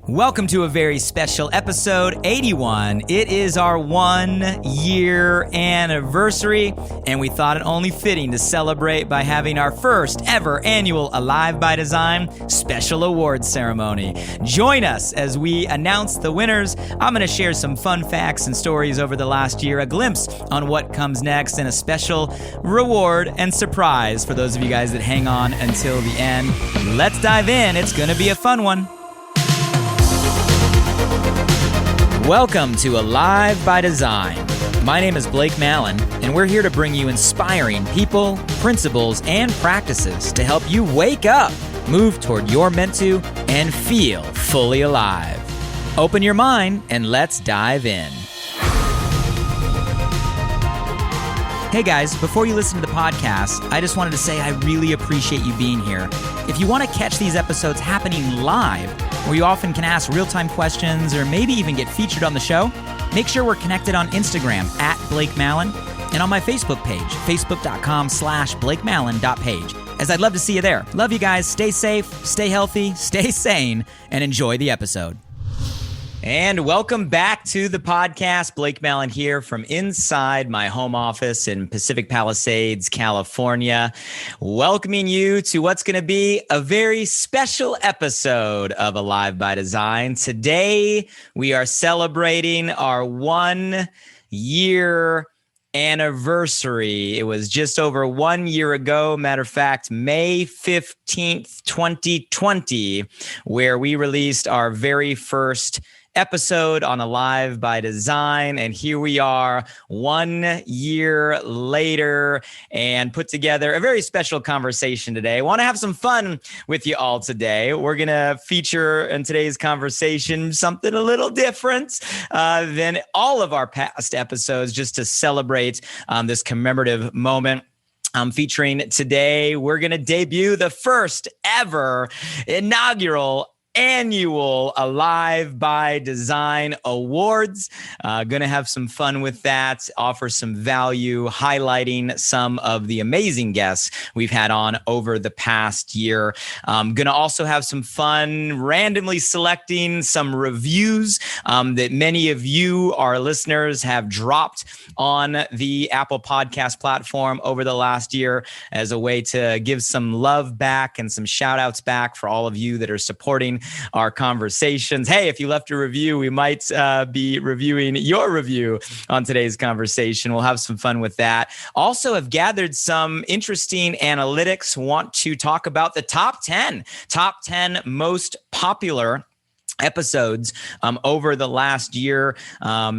Welcome to a very special episode 81. It is our 1-year anniversary, and we thought it only fitting to celebrate by having our first ever annual Alive by Design special awards ceremony. Join us as we announce the winners. I'm going to share some fun facts and stories over the last year, a glimpse on what comes next, and a special reward and surprise for those of you guys that hang on until the end. Let's dive in. It's going to be a fun one. Welcome to Alive by Design. My name is Blake Mallon, and we're here to bring you inspiring people, principles, and practices to help you wake up, move toward your meant to, and feel fully alive. Open your mind and let's dive in. Hey guys, before you listen to the podcast, I just wanted to say I really appreciate you being here. If you want to catch these episodes happening live, where you often can ask real-time questions or maybe even get featured on the show, make sure we're connected on Instagram at Blake Mallon and on my Facebook page, facebook.com/BlakeMallon.page, as I'd love to see you there. Love you guys. Stay safe, stay healthy, stay sane, and enjoy the episode. And welcome back to the podcast. Blake Mallon here from inside my home office in Pacific Palisades, California, welcoming you to what's going to be a very special episode of Alive by Design. Today, we are celebrating our 1-year anniversary. It was just over 1 year ago, matter of fact, May 15th, 2020, where we released our very first episode on Alive by Design. And here we are 1 year later and put together a very special conversation today. I want to have some fun with you all today. We're going to feature in today's conversation something a little different than all of our past episodes, just to celebrate this commemorative moment. Featuring today, we're going to debut the first ever inaugural annual Alive by Design Awards. Going to have some fun with that, offer some value, highlighting some of the amazing guests we've had on over the past year. Going to also have some fun randomly selecting some reviews that many of you, our listeners, have dropped on the Apple Podcast platform over the last year as a way to give some love back and some shout outs back for all of you that are supporting our conversations. Hey, if you left a review, we might be reviewing your review on today's conversation. We'll have some fun with that. Also have gathered some interesting analytics. Want to talk about the top 10 most popular episodes over the last year,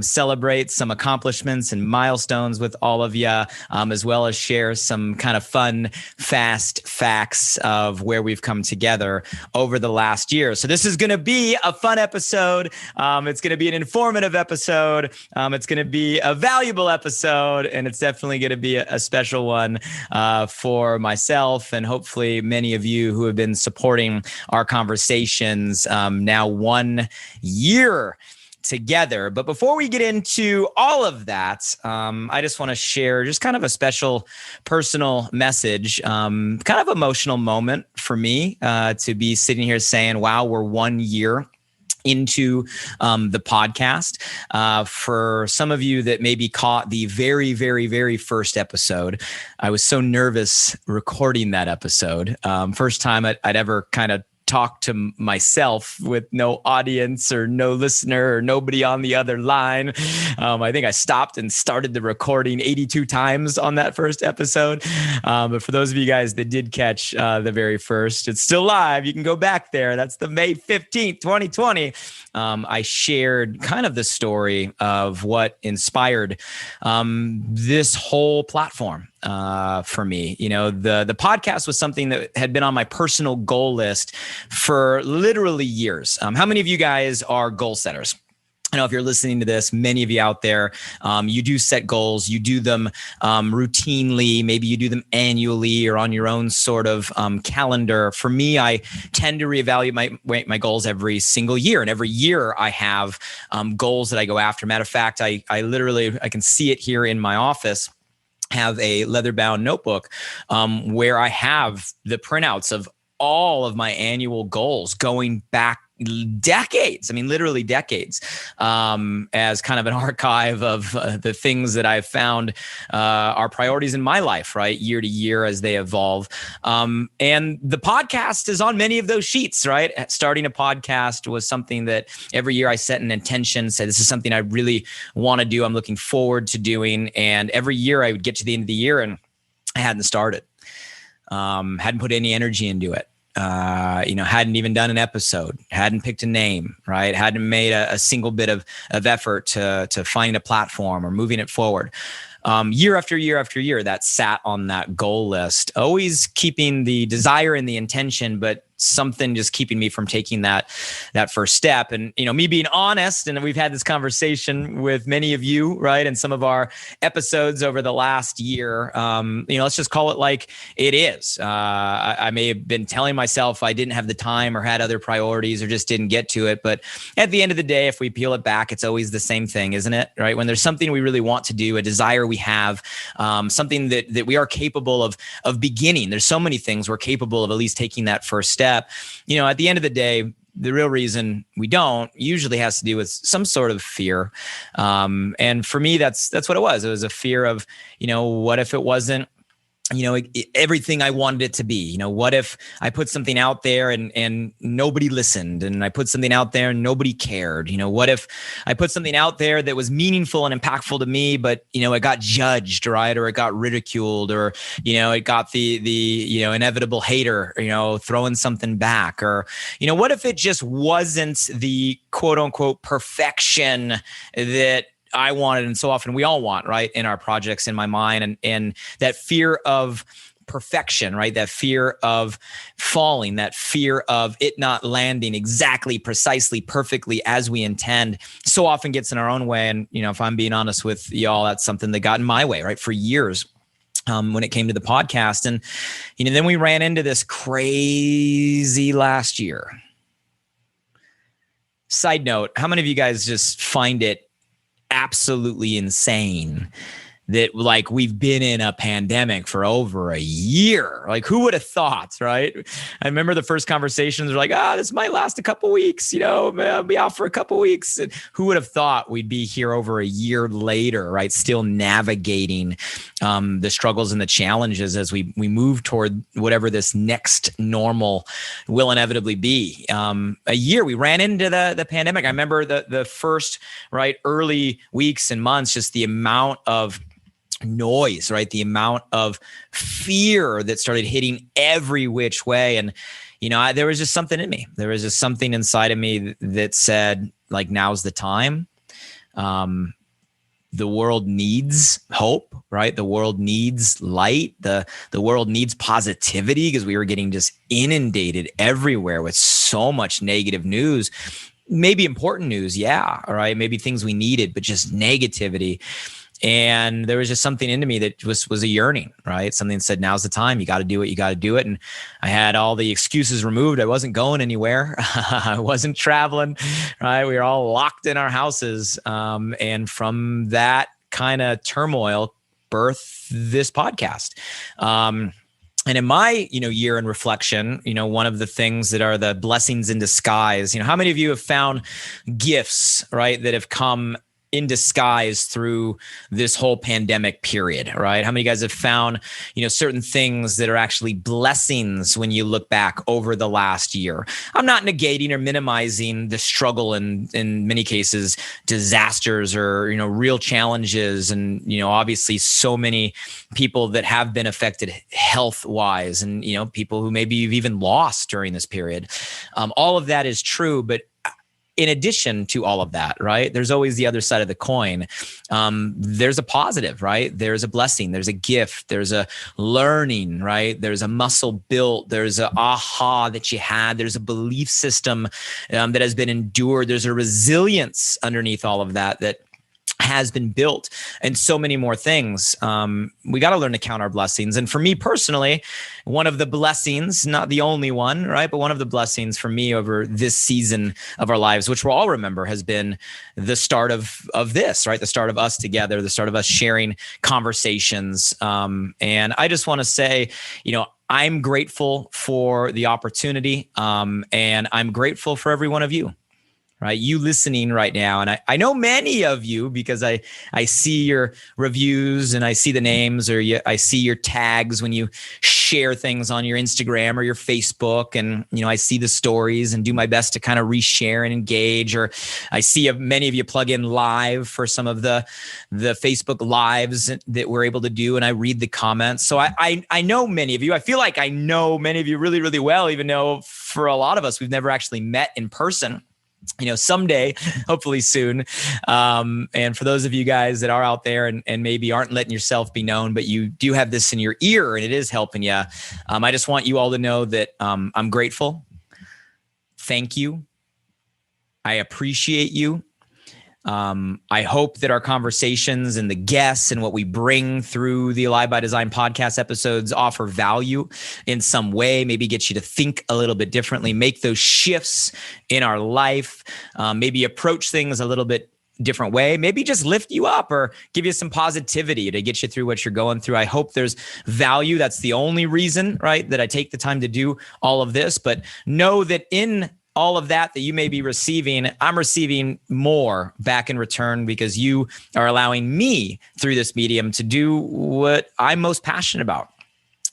celebrate some accomplishments and milestones with all of you, as well as share some kind of fun, fast facts of where we've come together over the last year. So this is going to be a fun episode. It's going to be an informative episode. It's going to be a valuable episode, and it's definitely going to be a special one for myself and hopefully many of you who have been supporting our conversations now 1 year together. But before we get into all of that, I just want to share just kind of a special personal message, kind of emotional moment for me to be sitting here saying, wow, we're 1 year into the podcast. For some of you that maybe caught the very, very, very first episode, I was so nervous recording that episode. First time I'd ever kind of talk to myself with no audience or no listener or nobody on the other line. I think I stopped and started the recording 82 times on that first episode. But for those of you guys that did catch the very first, it's still live. You can go back there. That's the May 15th, 2020. I shared kind of the story of what inspired this whole platform. For me, you know, the podcast was something that had been on my personal goal list for literally years. How many of you guys are goal setters? I know if you're listening to this, many of you out there, you do set goals. You do them routinely. Maybe you do them annually or on your own sort of calendar. For me, I tend to reevaluate my goals every single year. And every year I have goals that I go after. Matter of fact, I can see it here in my office. Have a leather-bound notebook where I have the printouts of all of my annual goals going back decades. I mean, literally decades, as kind of an archive of the things that I've found are priorities in my life, right? Year to year as they evolve. And the podcast is on many of those sheets, right? Starting a podcast was something that every year I set an intention, said, this is something I really want to do. I'm looking forward to doing. And every year I would get to the end of the year and I hadn't started, hadn't put any energy into it. Hadn't even done an episode, hadn't picked a name, right? Hadn't made a single bit of effort to find a platform or moving it forward. Year after year after year, that sat on that goal list, always keeping the desire and the intention, but something just keeping me from taking that first step. And, me being honest, and we've had this conversation with many of you, right? And some of our episodes over the last year, let's just call it like it is. I may have been telling myself I didn't have the time or had other priorities or just didn't get to it. But at the end of the day, if we peel it back, it's always the same thing, isn't it? Right? When there's something we really want to do, a desire we have, something that we are capable of beginning. There's so many things we're capable of at least taking that first step. At the end of the day, the real reason we don't usually has to do with some sort of fear. And for me, that's what it was. It was a fear of, what if it wasn't, everything I wanted it to be. What if I put something out there and nobody listened, and I put something out there and nobody cared? What if I put something out there that was meaningful and impactful to me, but it got judged, right? Or it got ridiculed, or it got the inevitable hater, throwing something back, or what if it just wasn't the quote unquote perfection that I wanted, and so often we all want, right, in our projects, in my mind, and that fear of perfection, right? That fear of falling, that fear of it not landing exactly, precisely, perfectly as we intend, so often gets in our own way. And, if I'm being honest with y'all, that's something that got in my way, right, for years. When it came to the podcast. And, then we ran into this crazy last year. Side note, how many of you guys just find it absolutely insane that we've been in a pandemic for over a year? Like, who would have thought, right? I remember the first conversations were like, this might last a couple weeks, I'll be out for a couple weeks. And who would have thought we'd be here over a year later, right? Still navigating the struggles and the challenges as we move toward whatever this next normal will inevitably be. A year, we ran into the pandemic. I remember the first, right, early weeks and months, just the amount of noise, right? The amount of fear that started hitting every which way. And, there was just something in me. There was just something inside of me that said, now's the time. The world needs hope, right? The world needs light. The world needs positivity, because we were getting just inundated everywhere with so much negative news. Maybe important news, yeah, all right, maybe things we needed, but just negativity. And there was just something into me that was a yearning, right? Something that said, now's the time. You got to do it. You got to do it. And I had all the excuses removed. I wasn't going anywhere. I wasn't traveling, right? We were all locked in our houses. And from that kind of turmoil birthed this podcast. And in my, year in reflection, one of the things that are the blessings in disguise, how many of you have found gifts, right, that have come in disguise through this whole pandemic period, right? How many of you guys have found, certain things that are actually blessings when you look back over the last year? I'm not negating or minimizing the struggle and in many cases disasters or, real challenges. And, obviously so many people that have been affected health wise and, people who maybe you've even lost during this period. All of that is true, but in addition to all of that, right, there's always the other side of the coin. There's a positive, right? There's a blessing. There's a gift. There's a learning, right? There's a muscle built. There's a aha that you had. There's a belief system that has been endured. There's a resilience underneath all of that has been built, and so many more things. We got to learn to count our blessings. And for me personally, one of the blessings, not the only one, right, but one of the blessings for me over this season of our lives, which we'll all remember, has been the start of this, right? The start of us together, the start of us sharing conversations. And I just want to say, I'm grateful for the opportunity, and I'm grateful for every one of you. Right, you listening right now. And I know many of you because I see your reviews and I see the names, or I see your tags when you share things on your Instagram or your Facebook. And, I see the stories and do my best to kind of reshare and engage. Or I see many of you plug in live for some of the Facebook lives that we're able to do. And I read the comments. So I know many of you. I feel like I know many of you really, really well, even though for a lot of us, we've never actually met in person. Someday, hopefully soon. And for those of you guys that are out there and maybe aren't letting yourself be known, but you do have this in your ear and it is helping you, I just want you all to know that I'm grateful. Thank you. I appreciate you. I hope that our conversations and the guests and what we bring through the Alive by Design podcast episodes offer value in some way, maybe get you to think a little bit differently, make those shifts in our life, maybe approach things a little bit different way, maybe just lift you up or give you some positivity to get you through what you're going through. I hope there's value. That's the only reason, right, that I take the time to do all of this. But know that in all of that you may be receiving, I'm receiving more back in return because you are allowing me through this medium to do what I'm most passionate about.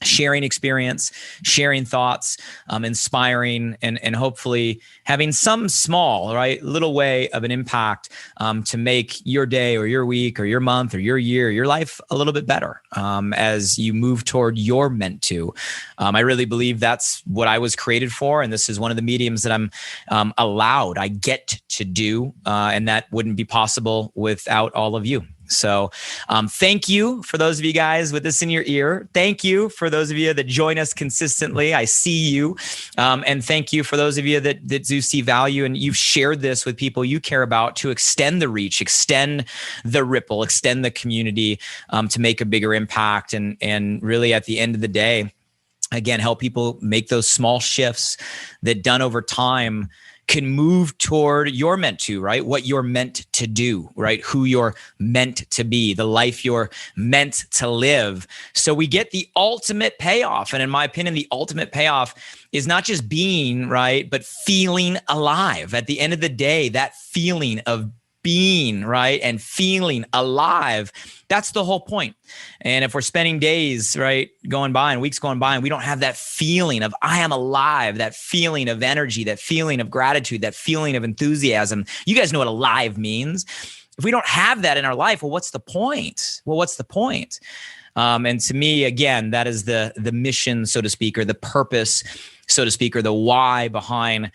Sharing experience, sharing thoughts, inspiring, and hopefully having some small, right, little way of an impact to make your day or your week or your month or your year, your life a little bit better as you move toward your meant to. I really believe that's what I was created for. And this is one of the mediums that I'm I get to do. And that wouldn't be possible without all of you. So thank you for those of you guys with this in your ear. Thank you for those of you that join us consistently. I see you. And thank you for those of you that do see value and you've shared this with people you care about to extend the reach, extend the ripple, extend the community to make a bigger impact. And really at the end of the day, again, help people make those small shifts that done over time can move toward your meant to, right? What you're meant to do, right? Who you're meant to be, the life you're meant to live. So we get the ultimate payoff. And in my opinion, the ultimate payoff is not just being, right, but feeling alive. At the end of the day, that feeling of being, right, and feeling alive, that's the whole point. And if we're spending days, right, going by and weeks going by and we don't have that feeling of I am alive, that feeling of energy, that feeling of gratitude, that feeling of enthusiasm, you guys know what alive means. If we don't have that in our life, well, what's the point? And to me, again, that is the mission, so to speak, or the purpose, so to speak, or the why behind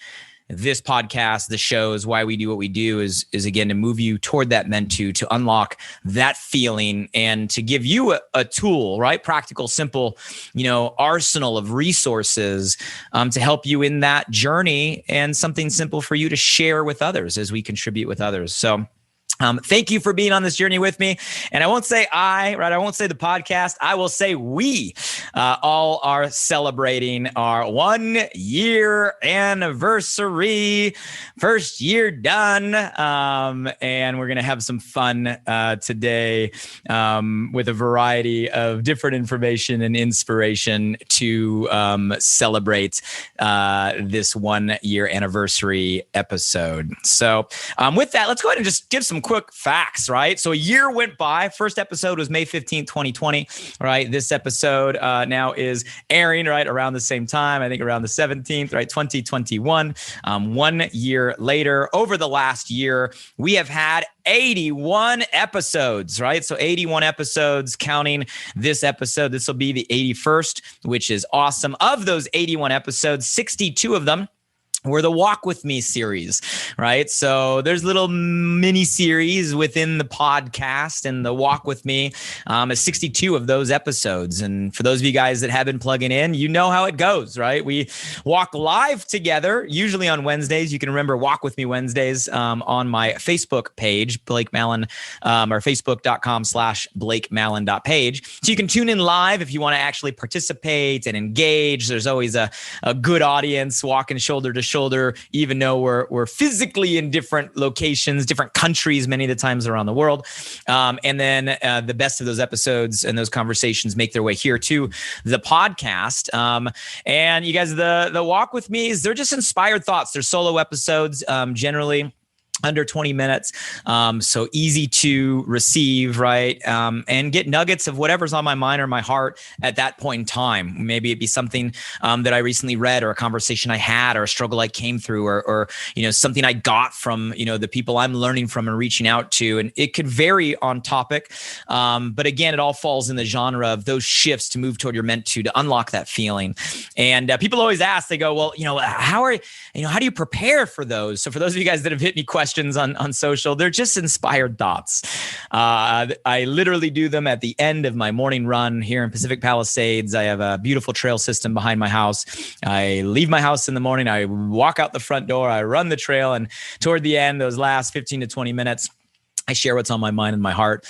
this podcast, the shows, why we do what we do is again, to move you toward that meant to unlock that feeling and to give you a tool, right? Practical, simple, arsenal of resources to help you in that journey and something simple for you to share with others as we contribute with others. So thank you for being on this journey with me. And I won't say I won't say the podcast. I will say we all are celebrating our 1 year anniversary, first year done. And we're going to have some fun today with a variety of different information and inspiration to celebrate this 1 year anniversary episode. So with that, let's go ahead and just give some quick facts, right? So a year went by. First episode was May 15th, 2020, right? This episode now is airing right around the same time, I think around the 17th, right? 2021. 1 year later, over the last year, we have had 81 episodes, right? So 81 episodes counting this episode. This will be the 81st, which is awesome. Of those 81 episodes, 62 of them were the Walk With Me series, right? So there's little mini series within the podcast, and the Walk With Me is 62 of those episodes. And for those of you guys that have been plugging in, you know how it goes, right? We walk live together, usually on Wednesdays. You can remember Walk With Me Wednesdays on my Facebook page, Blake Mallon, or facebook.com/BlakeMallon.page. So you can tune in live if you want to actually participate and engage. There's always a good audience walking shoulder to shoulder shoulder, even though we're physically in different locations, different countries, many of the times around the world. And then the best of those episodes and those conversations make their way here to the podcast. And you guys, the Walk With Me's, they're just inspired thoughts. They're solo episodes, generally under 20 minutes. So easy to receive, right? And get nuggets of whatever's on my mind or my heart at that point in time. Maybe it'd be something that I recently read, or a conversation I had, or a struggle I came through, or something I got from, the people I'm learning from and reaching out to. And it could vary on topic. But again, it all falls in the genre of those shifts to move toward your meant to unlock that feeling. And people always ask, they go, well, how do you prepare for those? So for those of you guys that have hit me questions on social, they're just inspired thoughts. I literally do them at the end of my morning run here in Pacific Palisades. I have a beautiful trail system behind my house. I leave my house in the morning. I walk out the front door. I run the trail. And toward the end, those last 15 to 20 minutes, I share what's on my mind and my heart.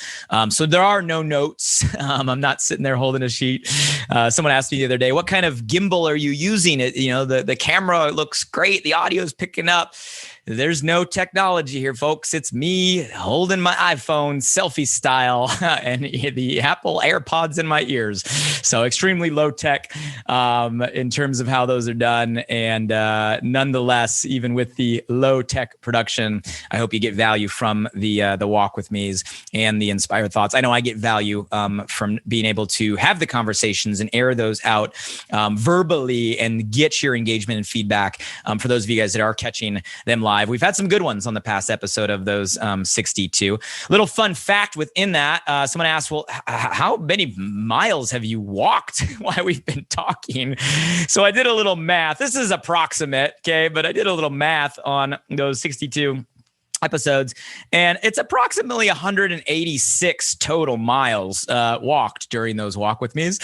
So there are no notes. I'm not sitting there holding a sheet. Someone asked me the other day, what kind of gimbal are you using? The camera looks great. The audio is picking up. There's no technology here, folks. It's me holding my iPhone selfie style and the Apple AirPods in my ears. So extremely low tech in terms of how those are done. And nonetheless, even with the low tech production, I hope you get value from the Walk With Me's and the inspired thoughts. I know I get value from being able to have the conversations and air those out verbally and get your engagement and feedback for those of you guys that are catching them live. We've had some good ones on the past episode of those 62. Little fun fact within that, someone asked, well, how many miles have you walked while we've been talking? So I did a little math. This is approximate, okay? But I did a little math on those 62 episodes, and it's approximately 186 total miles walked during those Walk With Me's.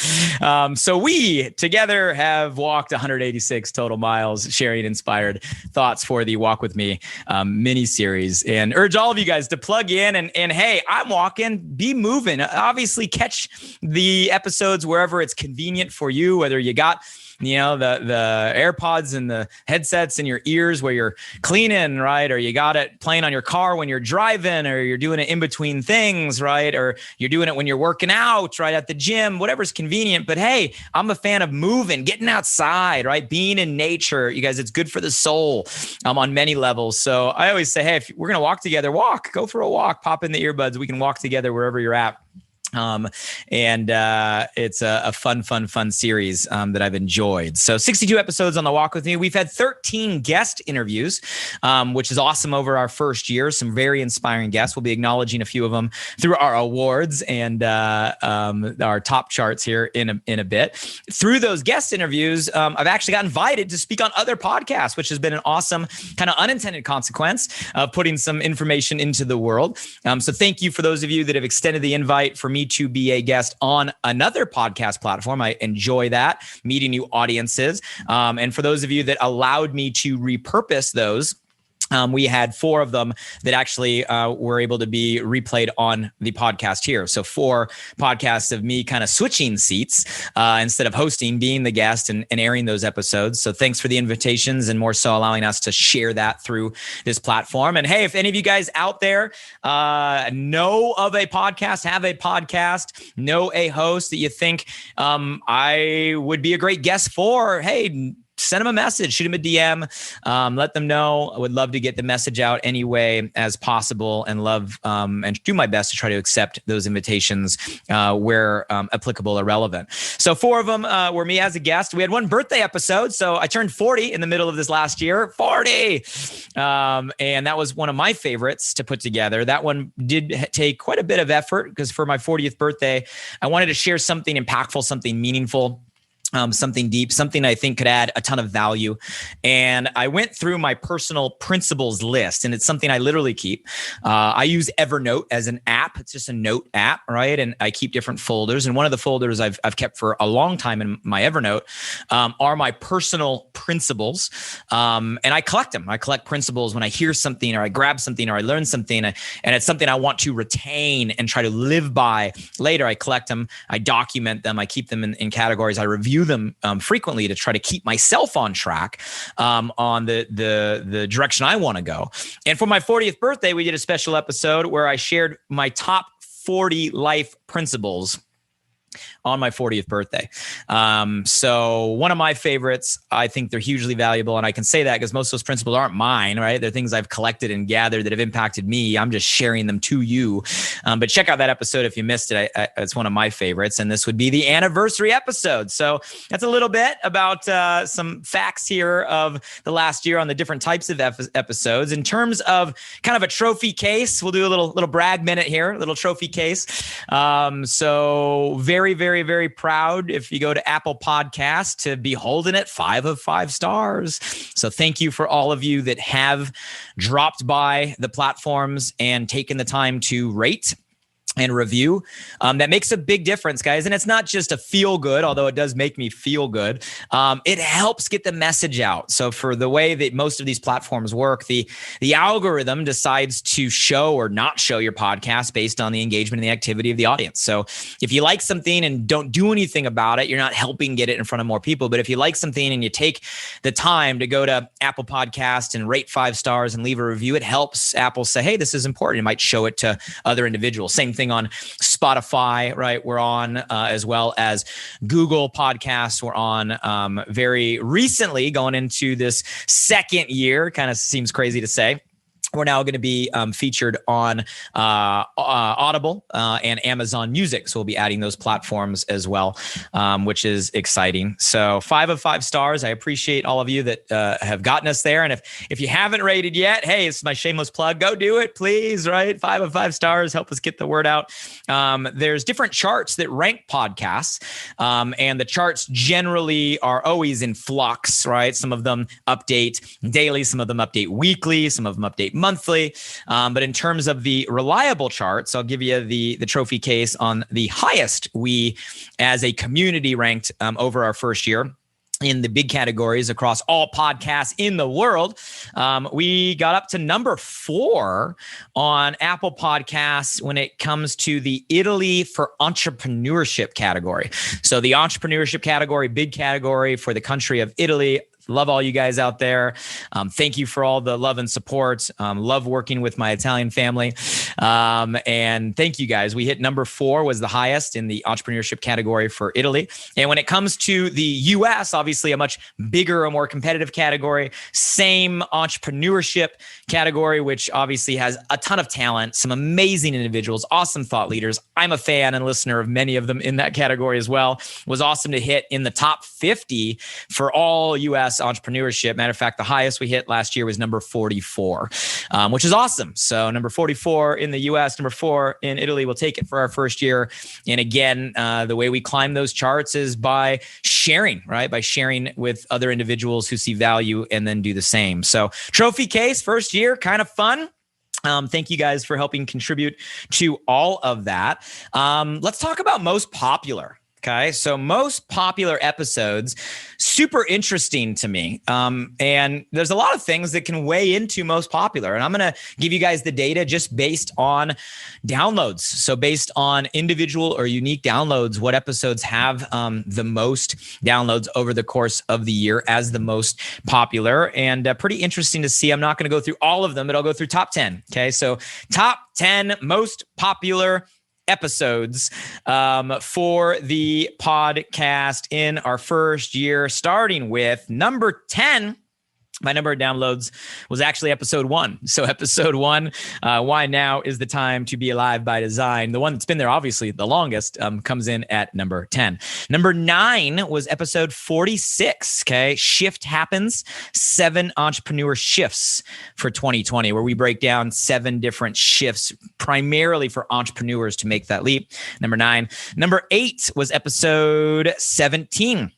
So we together have walked 186 total miles, sharing inspired thoughts for the Walk With Me mini series, and urge all of you guys to plug in and hey, I'm walking, be moving. Obviously, catch the episodes wherever it's convenient for you, whether you got the AirPods and the headsets in your ears where you're cleaning, right? Or you got it playing on your car when you're driving, or you're doing it in between things, right? Or you're doing it when you're working out, right? At the gym, whatever's convenient. But hey, I'm a fan of moving, getting outside, right? Being in nature. You guys, it's good for the soul on many levels. So I always say, hey, if we're going to walk together, go for a walk, pop in the earbuds. We can walk together wherever you're at. It's a fun series that I've enjoyed. So 62 episodes on the Walk With Me. We've had 13 guest interviews, which is awesome over our first year. Some very inspiring guests. We'll be acknowledging a few of them through our awards and our top charts here in a bit. Through those guest interviews, I've actually got invited to speak on other podcasts, which has been an awesome kind of unintended consequence of putting some information into the world. So thank you for those of you that have extended the invite for me to be a guest on another podcast platform. I enjoy that, meeting new audiences. And for those of you that allowed me to repurpose those, we had 4 of them that actually were able to be replayed on the podcast here. So 4 podcasts of me kind of switching seats instead of hosting, being the guest and airing those episodes. So thanks for the invitations, and more so allowing us to share that through this platform. And hey, if any of you guys out there know of a podcast, have a podcast, know a host that you think I would be a great guest for, hey, send them a message, shoot them a DM, let them know. I would love to get the message out any way as possible, and love and do my best to try to accept those invitations where applicable or relevant. So 4 of them were me as a guest. We had 1 birthday episode. So I turned 40 in the middle of this last year, 40. And that was one of my favorites to put together. That one did take quite a bit of effort, because for my 40th birthday, I wanted to share something impactful, something meaningful, something deep, something I think could add a ton of value. And I went through my personal principles list, and it's something I literally keep. I use Evernote as an app. It's just a note app, right? And I keep different folders. And one of the folders I've kept for a long time in my Evernote are my personal principles. And I collect them. I collect principles when I hear something, or I grab something, or I learn something, and it's something I want to retain and try to live by later. I collect them. I document them. I keep them in categories. I review review them frequently to try to keep myself on track on the direction I want to go. And for my 40th birthday, we did a special episode where I shared my top 40 life principles on my 40th birthday. So one of my favorites, I think they're hugely valuable. And I can say that because most of those principles aren't mine, right? They're things I've collected and gathered that have impacted me. I'm just sharing them to you. But check out that episode if you missed it. It's one of my favorites. And this would be the anniversary episode. So that's a little bit about some facts here of the last year on the different types of episodes. In terms of kind of a trophy case, we'll do a little brag minute here, a little trophy case. So very, very, very proud if you go to Apple Podcasts to be holding it 5 of 5 stars. So thank you for all of you that have dropped by the platforms and taken the time to rate and review. That makes a big difference, guys. And it's not just a feel good, although it does make me feel good. It helps get the message out. So for the way that most of these platforms work, the algorithm decides to show or not show your podcast based on the engagement and the activity of the audience. So if you like something and don't do anything about it, you're not helping get it in front of more people. But if you like something and you take the time to go to Apple Podcast and rate 5 stars and leave a review, it helps Apple say, hey, this is important. You might show it to other individuals. Same thing on Spotify, right? We're on as well as Google Podcasts. We're on very recently going into this second year. Kind of seems crazy to say. We're now going to be featured on Audible and Amazon Music. So we'll be adding those platforms as well, which is exciting. So 5 of 5 stars. I appreciate all of you that have gotten us there. And if you haven't rated yet, hey, it's my shameless plug. Go do it, please, right? 5 of 5 stars. Help us get the word out. There's different charts that rank podcasts. And the charts generally are always in flux, right? Some of them update daily. Some of them update weekly. Some of them update monthly. But in terms of the reliable charts, I'll give you the trophy case on the highest we as a community ranked over our first year in the big categories across all podcasts in the world. We got up to number 4 on Apple Podcasts when it comes to the Italy for entrepreneurship category. So the entrepreneurship category, big category for the country of Italy. Love all you guys out there. Thank you for all the love and support. Love working with my Italian family. And thank you guys. We hit number 4 was the highest in the entrepreneurship category for Italy. And when it comes to the US, obviously a much bigger, a more competitive category, same entrepreneurship category, which obviously has a ton of talent, some amazing individuals, awesome thought leaders. I'm a fan and listener of many of them in that category as well. It was awesome to hit in the top 50 for all US entrepreneurship. Matter of fact, the highest we hit last year was number 44, which is awesome. So number 44 in the US, number 4 in Italy. We'll take it for our first year. And again, the way we climb those charts is by sharing, right? By sharing with other individuals who see value and then do the same. So trophy case, first year, kind of fun. Thank you guys for helping contribute to all of that. Let's talk about most popular. Okay, so most popular episodes, super interesting to me. And there's a lot of things that can weigh into most popular. And I'm going to give you guys the data just based on downloads. So based on individual or unique downloads, what episodes have the most downloads over the course of the year as the most popular. And pretty interesting to see. I'm not going to go through all of them, but I'll go through top 10. Okay, so top 10 most popular episodes for the podcast in our first year, starting with number 10. My number of downloads was actually episode 1. So episode 1, Why Now is the Time to Be Alive by Design. The one that's been there, obviously, the longest, comes in at number 10. Number 9 was episode 46, okay? Shift Happens, 7 entrepreneur shifts for 2020, where we break down 7 different shifts, primarily for entrepreneurs to make that leap. Number 9. Number 8 was episode 17.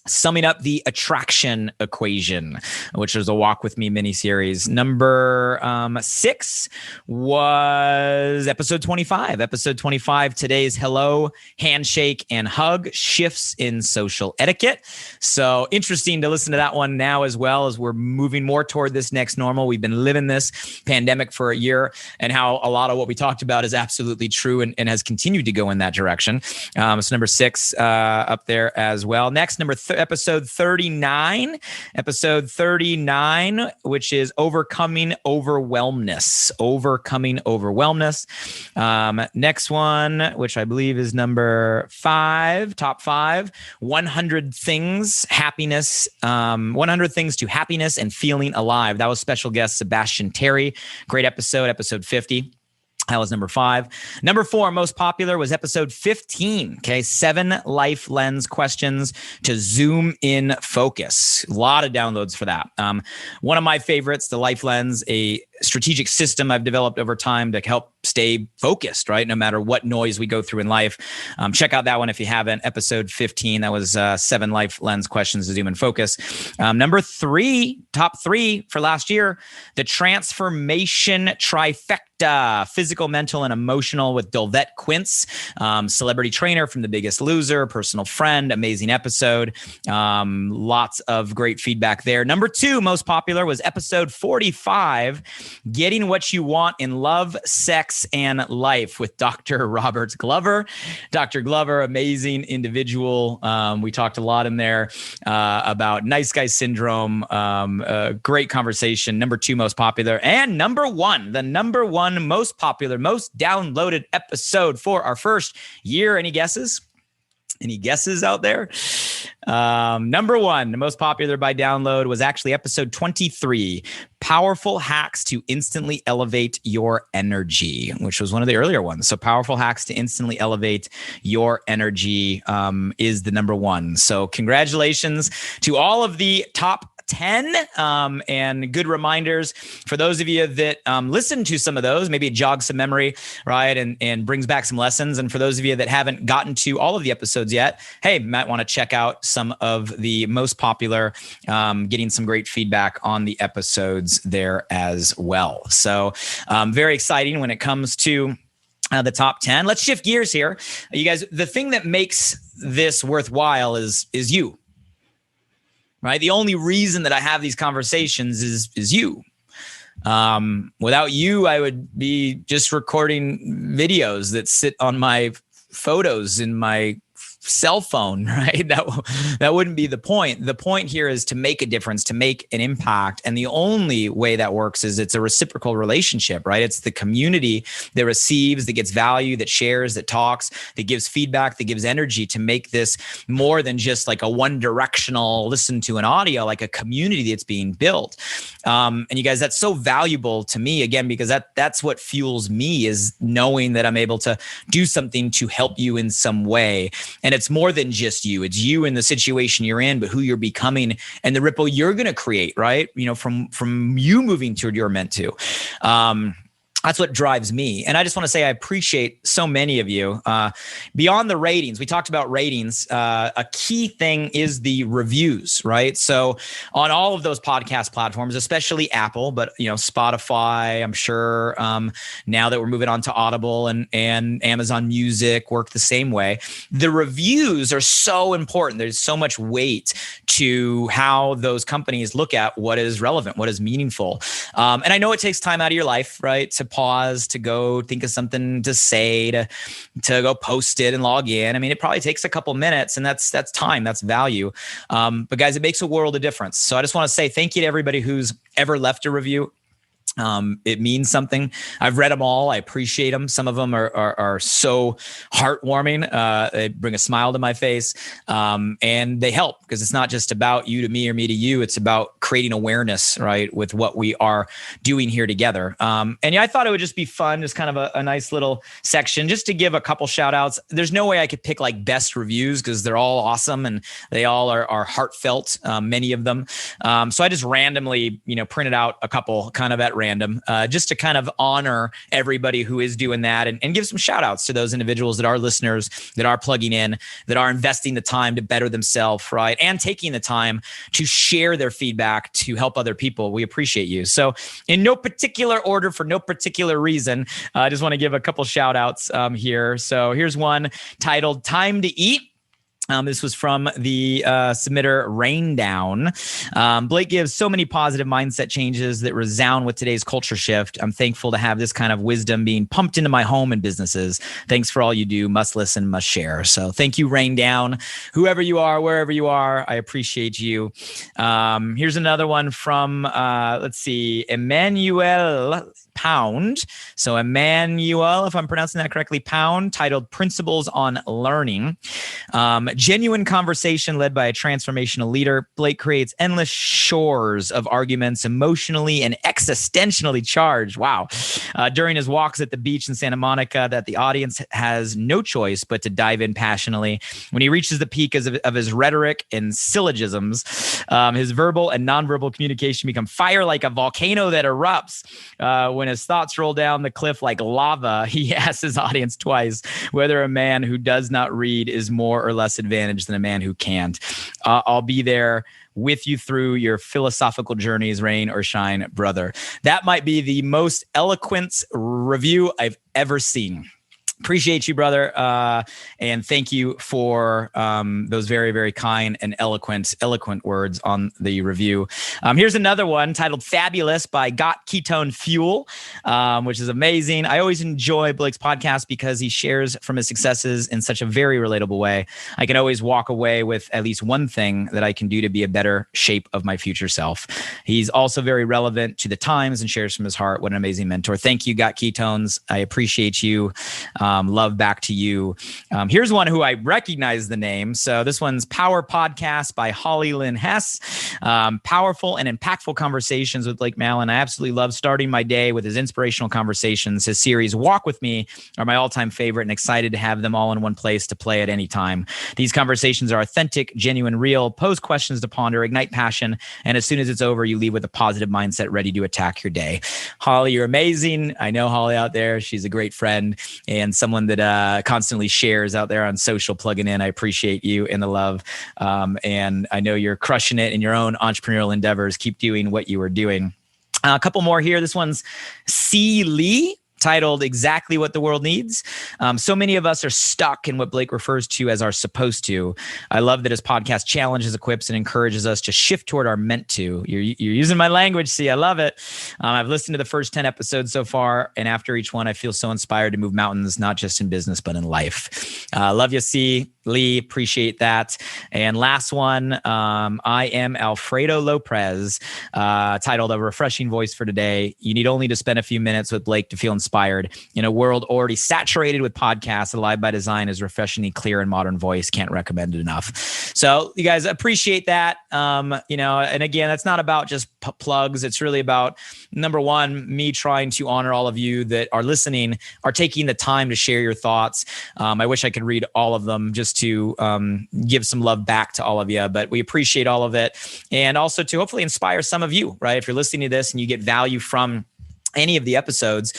summing up the attraction equation, which was a Walk With Me miniseries. Number 6 was episode 25. Episode 25, today's hello, handshake, and hug, shifts in social etiquette. So interesting to listen to that one now, as well as we're moving more toward this next normal. We've been living this pandemic for a year, and how a lot of what we talked about is absolutely true and has continued to go in that direction. So number 6 up there as well. Next, episode 39, which is overcoming overwhelmness. Next one, which I believe is number 5, top 5, 100 things to happiness and feeling alive. That was special guest Sebastian Terry. Great episode 50. That was number 5. Number 4, most popular, was episode 15. Okay, 7 life lens questions to zoom in focus. A lot of downloads for that. One of my favorites, the life lens, a strategic system I've developed over time to help stay focused, right? No matter what noise we go through in life. Check out that one if you haven't. Episode 15. That was 7 life lens questions to zoom in focus. Number 3, top 3 for last year, the transformation trifecta, physical, mental, and emotional, with Dolvette Quince, celebrity trainer from The Biggest Loser, personal friend, amazing episode. Lots of great feedback there. Number 2, most popular, was episode 45, Getting What You Want in Love, Sex, and Life, with Dr. Robert Glover. Dr. Glover, amazing individual. We talked a lot in there about nice guy syndrome. Great conversation. Number 2 most popular. And number 1, the number 1 most popular, most downloaded episode for our first year. Any guesses? Any guesses out there? Number 1, the most popular by download, was actually episode 23, Powerful Hacks to Instantly Elevate Your Energy, which was one of the earlier ones. So Powerful Hacks to Instantly Elevate Your Energy is the number 1. So congratulations to all of the top 10 and good reminders for those of you that listen to some of those. Maybe it jogs some memory, right? And brings back some lessons. And for those of you that haven't gotten to all of the episodes yet, hey, might want to check out some of the most popular, getting some great feedback on the episodes there as well. So very exciting when it comes to the top 10. Let's shift gears here. You guys, the thing that makes this worthwhile is you. Right. The only reason that I have these conversations is you. Without you, I would be just recording videos that sit on my photos in my cell phone, right? That wouldn't be the point. The point here is to make a difference, to make an impact. And the only way that works is it's a reciprocal relationship, right? It's the community that receives, that gets value, that shares, that talks, that gives feedback, that gives energy to make this more than just like a one directional listen to an audio, like a community that's being built. And you guys, that's so valuable to me, again, because that's what fuels me, is knowing that I'm able to do something to help you in some way. And it's more than just you. It's you in the situation you're in, but who you're becoming and the ripple you're going to create, right? You know, from you moving to where you're meant to. That's what drives me. And I just want to say I appreciate so many of you. Beyond the ratings, we talked about ratings. A key thing is the reviews, right? So on all of those podcast platforms, especially Apple, but Spotify, I'm sure now that we're moving on to Audible and Amazon Music work the same way. The reviews are so important. There's so much weight to how those companies look at what is relevant, what is meaningful. And I know it takes time out of your life, right? To pause, to go think of something to say, to go post it and log in. I mean, it probably takes a couple minutes, and that's time, that's value. But guys, it makes a world of difference. So I just want to say thank you to everybody who's ever left a review. It means something. I've read them all. I appreciate them. Some of them are so heartwarming. They bring a smile to my face, and they help, because it's not just about you to me or me to you. It's about creating awareness, right, with what we are doing here together. And yeah, I thought it would just be fun, just kind of a nice little section, just to give a couple shout outs. There's no way I could pick like best reviews, because they're all awesome and they all are heartfelt, many of them. So I just randomly, printed out a couple kind of at random. random, just to kind of honor everybody who is doing that and give some shout outs to those individuals that are listeners, that are plugging in, that are investing the time to better themselves, right? And taking the time to share their feedback to help other people. We appreciate you. So in no particular order, for no particular reason, I just want to give a couple shout outs here. So here's one titled Time to Eat. This was from the submitter Rain Down. Blake gives so many positive mindset changes that resound with today's culture shift. I'm thankful to have this kind of wisdom being pumped into my home and businesses. Thanks for all you do. Must listen, must share. So thank you, Rain Down. Whoever you are, wherever you are, I appreciate you. Here's another one from, let's see, Emmanuel Pound. So Emmanuel, if I'm pronouncing that correctly, Pound, titled Principles on Learning. Genuine conversation led by a transformational leader. Blake creates endless shores of arguments, emotionally and existentially charged. Wow. During his walks at the beach in Santa Monica, that the audience has no choice but to dive in passionately. When he reaches the peak of his rhetoric and syllogisms, his verbal and nonverbal communication become fire like a volcano that erupts. When his thoughts roll down the cliff like lava, he asks his audience twice whether a man who does not read is more or less advantage than a man who can't. I'll be there with you through your philosophical journeys, rain or shine, brother. That might be the most eloquent review I've ever seen. Appreciate you, brother. And thank you for those very, very kind and eloquent words on the review. Here's another one titled Fabulous by Got Ketone Fuel, which is amazing. I always enjoy Blake's podcast because he shares from his successes in such a very relatable way. I can always walk away with at least one thing that I can do to be a better shape of my future self. He's also very relevant to the times and shares from his heart. What an amazing mentor. Thank you, Got Ketones. I appreciate you. Love back to you. Here's one who I recognize the name. So this one's Power Podcast by Holly Lynn Hess. Powerful and impactful conversations with Blake Malin. I absolutely love starting my day with his inspirational conversations. His series Walk With Me are my all-time favorite, and excited to have them all in one place to play at any time. These conversations are authentic, genuine, real, pose questions to ponder, ignite passion, and as soon as it's over, you leave with a positive mindset ready to attack your day. Holly, you're amazing. I know Holly out there. She's a great friend and someone that constantly shares out there on social, plugging in. I appreciate you and the love. And I know you're crushing it in your own entrepreneurial endeavors. Keep doing what you are doing. A couple more here. This one's C. Lee, titled Exactly What the World Needs. So many of us are stuck in what Blake refers to as our supposed to. I love that his podcast challenges, equips, and encourages us to shift toward our meant to. You're using my language, see, I love it. I've listened to the first 10 episodes so far, and after each one, I feel so inspired to move mountains, not just in business, but in life. Love you, C. Lee, appreciate that. And last one, I am Alfredo Lopez, titled A Refreshing Voice for Today. You need only to spend a few minutes with Blake to feel inspired. In a world already saturated with podcasts, Alive by Design is refreshingly clear and modern voice. Can't recommend it enough. So you guys appreciate that. And again, that's not about just plugs. It's really about, number one, me trying to honor all of you that are listening, are taking the time to share your thoughts. I wish I could read all of them just to give some love back to all of you, but we appreciate all of it. And also to hopefully inspire some of you, right? If you're listening to this and you get value from any of the episodes,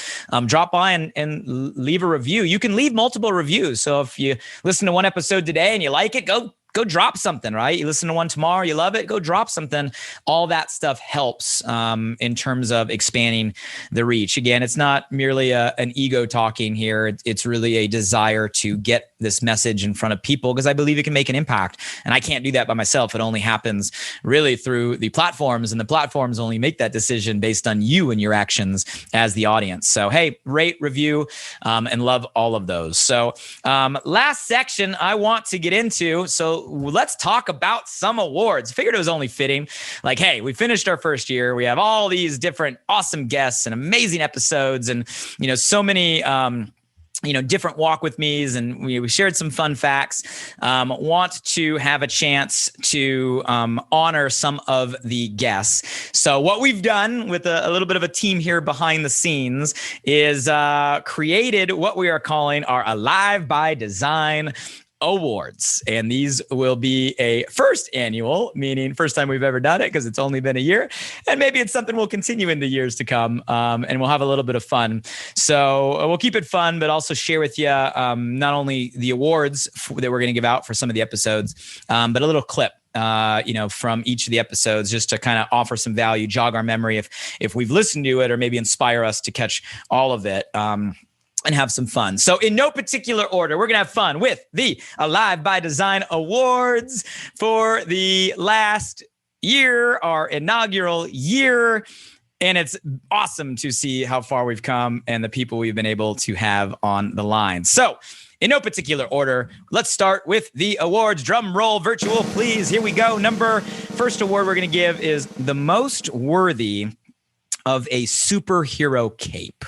drop by and leave a review. You can leave multiple reviews. So if you listen to one episode today and you like it, go drop something, right? You listen to one tomorrow, you love it, go drop something. All that stuff helps in terms of expanding the reach. Again, it's not merely an ego talking here. It's really a desire to get this message in front of people because I believe it can make an impact. And I can't do that by myself. It only happens really through the platforms, and the platforms only make that decision based on you and your actions as the audience. So, hey, rate, review, and love all of those. So last section I want to get into. So let's talk about some awards. Figured it was only fitting. Like, hey, we finished our first year. We have all these different awesome guests and amazing episodes and, so many, different walk with me's, and we shared some fun facts. Want to have a chance to honor some of the guests. So what we've done with a little bit of a team here behind the scenes is created what we are calling our Alive by Design awards. And these will be a first annual, meaning first time we've ever done it because it's only been a year. And maybe it's something we'll continue in the years to come. And we'll have a little bit of fun. So we'll keep it fun, but also share with you not only the awards that we're going to give out for some of the episodes, but a little clip from each of the episodes, just to kind of offer some value, jog our memory if we've listened to it, or maybe inspire us to catch all of it. And have some fun. So in no particular order, we're going to have fun with the Alive by Design Awards for the last year, our inaugural year. And it's awesome to see how far we've come and the people we've been able to have on the line. So in no particular order, let's start with the awards. Drum roll, virtual, please. Here we go. First award we're going to give is the most worthy of a superhero cape.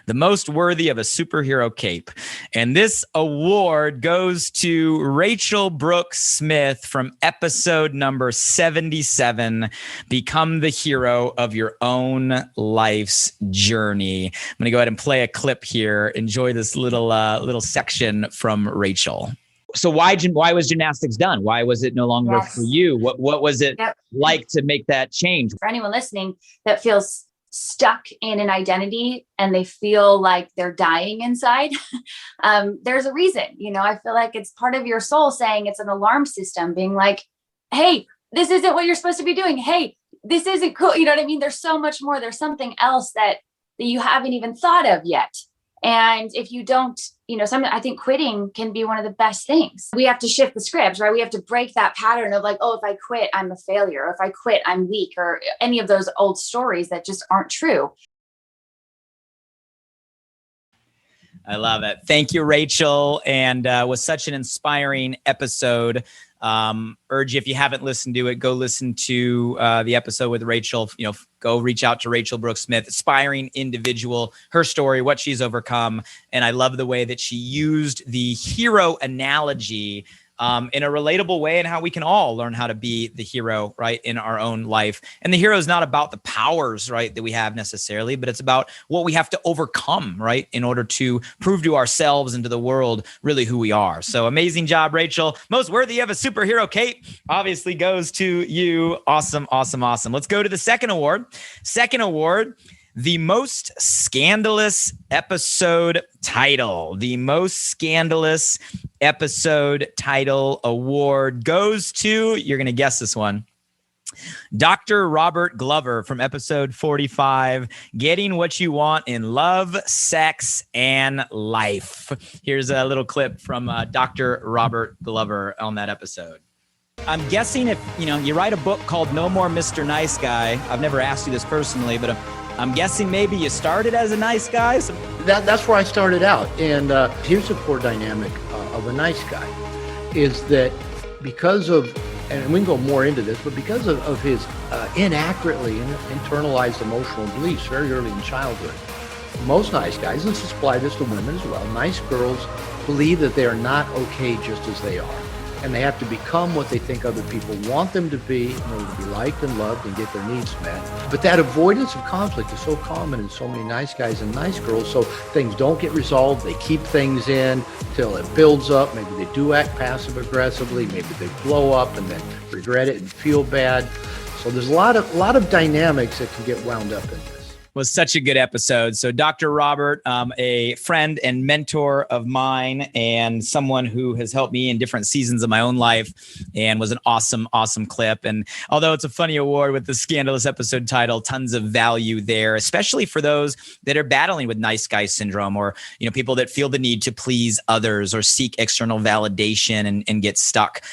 The most worthy of a superhero cape. And this award goes to Rachel Brooks Smith from episode number 77, Become the Hero of Your Own Life's Journey. I'm going to go ahead and play a clip here. Enjoy this little section from Rachel. So why was gymnastics done? Why was it no longer for you? What was it like to make that change? For anyone listening that feels stuck in an identity and they feel like they're dying inside, there's a reason. I feel like it's part of your soul saying, it's an alarm system being like, hey, this isn't what you're supposed to be doing. Hey, this isn't cool. You know what I mean? There's so much more. There's something else that you haven't even thought of yet. And if you don't, I think quitting can be one of the best things. We have to shift the scripts, right? We have to break that pattern of like, oh, if I quit, I'm a failure. Or if I quit, I'm weak, or any of those old stories that just aren't true. I love it. Thank you, Rachel. And was such an inspiring episode. Urge you, if you haven't listened to it, go listen to the episode with Rachel. Go reach out to Rachel Brooks Smith, aspiring individual, her story, what she's overcome. And I love the way that she used the hero analogy in a relatable way, and how we can all learn how to be the hero, right, in our own life. And the hero is not about the powers, right, that we have necessarily, but it's about what we have to overcome, right, in order to prove to ourselves and to the world really who we are. So amazing job, Rachel. Most worthy of a superhero cape obviously goes to you. Awesome, awesome, awesome. Let's go to the second award. Second award, the most scandalous episode title. The most scandalous episode title award goes to, you're going to guess this one, Dr. Robert Glover from episode 45, Getting What You Want in Love, Sex, and Life. Here's a little clip from Dr. Robert Glover on that episode. I'm guessing if, you write a book called No More Mr. Nice Guy, I've never asked you this personally, but I'm guessing maybe you started as a nice guy. So that's where I started out. And here's the core dynamic of a nice guy, is that because of, and we can go more into this, but because of his inaccurately internalized emotional beliefs very early in childhood, most nice guys, let's apply this to women as well, nice girls believe that they are not okay just as they are. And they have to become what they think other people want them to be in order to be liked and loved and get their needs met. But that avoidance of conflict is so common in so many nice guys and nice girls, so things don't get resolved. They keep things in till it builds up. Maybe they do act passive aggressively. Maybe they blow up and then regret it and feel bad. So there's a lot of dynamics that can get wound up in this. Was such a good episode. So Dr. Robert, a friend and mentor of mine, and someone who has helped me in different seasons of my own life, and was an awesome, awesome clip. And although it's a funny award with the scandalous episode title, tons of value there, especially for those that are battling with nice guy syndrome, or people that feel the need to please others or seek external validation and get stuck.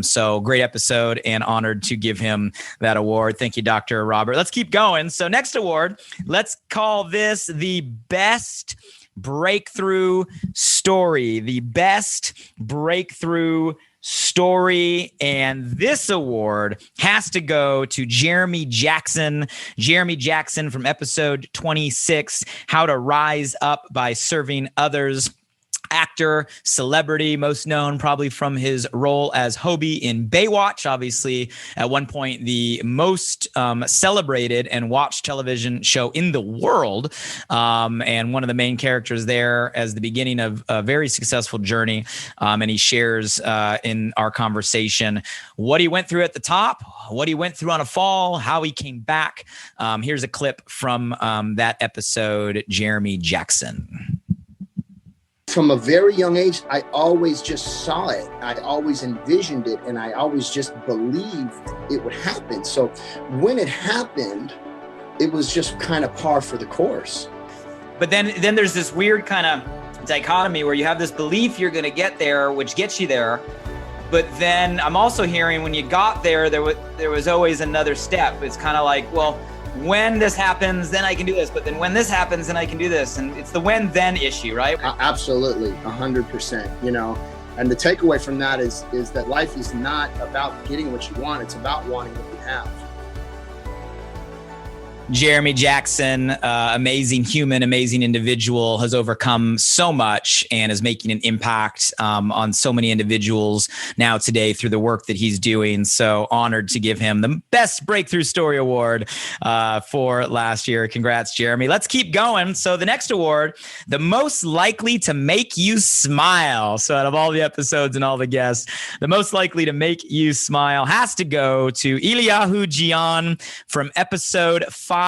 So great episode, and honored to give him that award. Thank you, Dr. Robert. Let's keep going. So next award, let's call this the best breakthrough story. The best breakthrough story. And this award has to go to Jeremy Jackson. Jeremy Jackson from episode 26, How to Rise Up by Serving Others. actor, celebrity, most known probably from his role as Hobie in Baywatch. Obviously, at one point, the most celebrated and watched television show in the world. And one of the main characters there as the beginning of a very successful journey. And he shares in our conversation what he went through at the top, what he went through on a fall, how he came back. Here's a clip from that episode, Jeremy Jackson. From a very young age, I always just saw it. I always envisioned it, and I always just believed it would happen. So when it happened, it was just kind of par for the course. But then there's this weird kind of dichotomy where you have this belief you're going to get there, which gets you there. But then I'm also hearing when you got there, there was always another step. It's kind of like, well, when this happens, then I can do this. But then when this happens, then I can do this. And it's the when then issue, right? Absolutely, 100%. You know, and the takeaway from that is that life is not about getting what you want. It's about wanting what you have. Jeremy Jackson, amazing human, amazing individual, has overcome so much and is making an impact on so many individuals now today through the work that he's doing. So honored to give him the Best Breakthrough Story Award for last year. Congrats, Jeremy. Let's keep going. So the next award, the most likely to make you smile. So out of all the episodes and all the guests, the most likely to make you smile has to go to Eliyahu Gian from episode 5,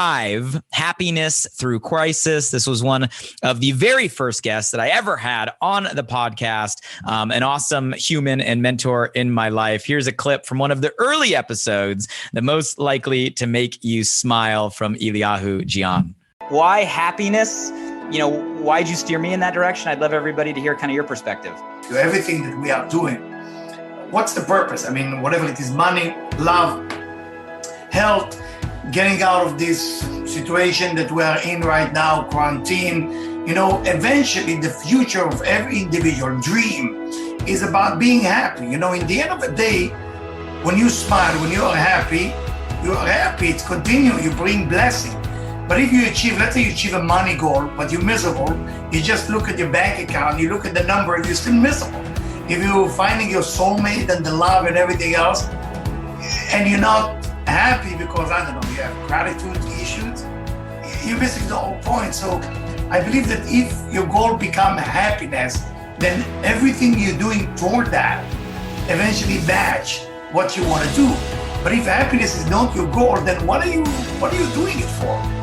Happiness Through Crisis. This was one of the very first guests that I ever had on the podcast. An awesome human and mentor in my life. Here's a clip from one of the early episodes, the most likely to make you smile, from Eliyahu Gian. Why happiness? You know, why'd you steer me in that direction? I'd love everybody to hear kind of your perspective. Everything that we are doing, what's the purpose? I mean, whatever it is, money, love, health, getting out of this situation that we are in right now, quarantine. You know, eventually the future of every individual dream is about being happy. You know, in the end of the day, when you smile, when you are happy, it's continuing, you bring blessing. But if you achieve, let's say you achieve a money goal, but you're miserable, you just look at your bank account, you look at the number, and you're still miserable. If you're finding your soulmate and the love and everything else, and you're not happy because, I don't know, you have gratitude issues, you're missing the whole point. So I believe that if your goal becomes happiness, then everything you're doing toward that eventually match what you want to do. But if happiness is not your goal, then what are you doing it for?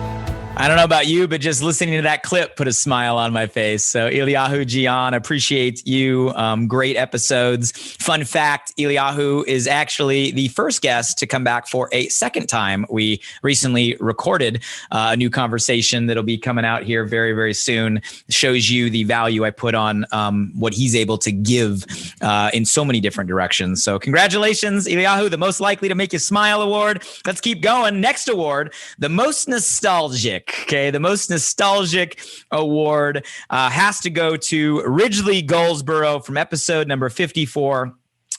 I don't know about you, but just listening to that clip put a smile on my face. So Eliyahu Gian, appreciate you. Great episodes. Fun fact, Eliyahu is actually the first guest to come back for a second time. We recently recorded a new conversation that'll be coming out here very, very soon. It shows you the value I put on what he's able to give in so many different directions. So congratulations, Eliyahu, the most likely to make you smile award. Let's keep going. Next award, the most nostalgic. Okay, the most nostalgic award has to go to Ridgely Goldsboro from episode number 54.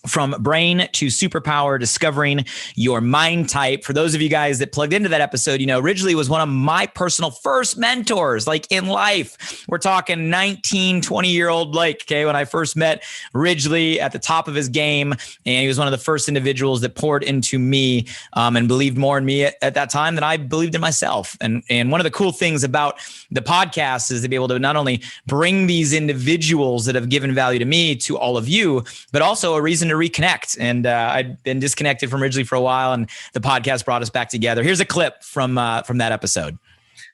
From brain to superpower, discovering your mind type. For those of you guys that plugged into that episode, you know, Ridgely was one of my personal first mentors, like in life. We're talking 19, 20-year-old Blake, okay, when I first met Ridgely at the top of his game. And he was one of the first individuals that poured into me and believed more in me at that time than I believed in myself. And one of the cool things about the podcast is to be able to not only bring these individuals that have given value to me to all of you, but also a reason to reconnect. And I'd been disconnected from Ridgely for a while, and the podcast brought us back together. Here's a clip from that episode.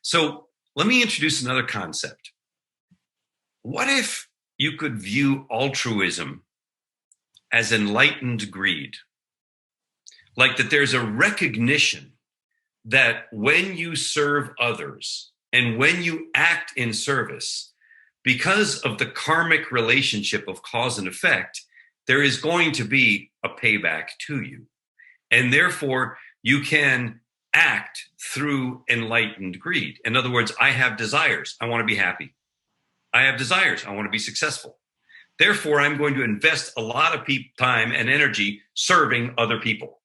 So let me introduce another concept. What if you could view altruism as enlightened greed? Like that there's a recognition that when you serve others and when you act in service, because of the karmic relationship of cause and effect, there is going to be a payback to you. And therefore, you can act through enlightened greed. In other words, I have desires. I want to be happy. I have desires. I want to be successful. Therefore, I'm going to invest a lot of time and energy serving other people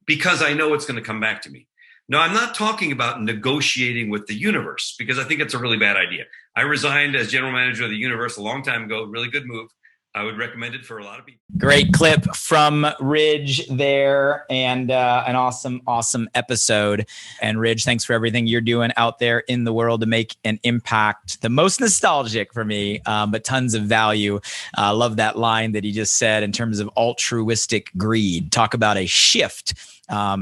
because I know it's going to come back to me. No, I'm not talking about negotiating with the universe, because I think it's a really bad idea. I resigned as general manager of the universe a long time ago. Really good move. I would recommend it for a lot of people. Great clip from Ridge there, and an awesome episode. And Ridge, thanks for everything you're doing out there in the world to make an impact. The most nostalgic for me, but tons of value. Love that line that he just said in terms of altruistic greed. Talk about a shift.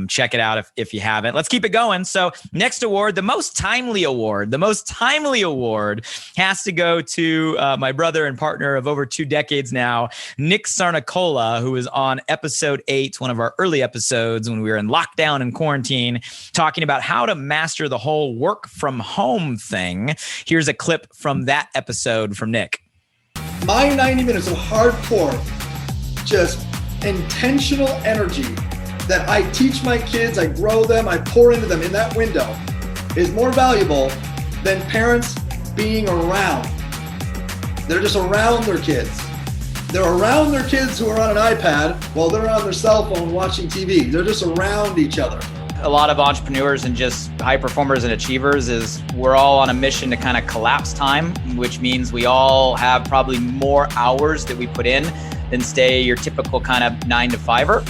Check it out if you haven't. Let's keep it going. So next award, the most timely award. The most timely award has to go to my brother and partner of over 2 decades now, Nick Sarnicola, who was on episode 8, one of our early episodes when we were in lockdown and quarantine, talking about how to master the whole work from home thing. Here's a clip from that episode from Nick. My 90 minutes of hardcore, just intentional energy that I teach my kids, I grow them, I pour into them in that window is more valuable than parents being around. They're just around their kids. They're around their kids who are on an iPad while they're on their cell phone watching TV. They're just around each other. A lot of entrepreneurs and just high performers and achievers is we're all on a mission to kind of collapse time, which means we all have probably more hours that we put in than stay your typical kind of 9 to 5er.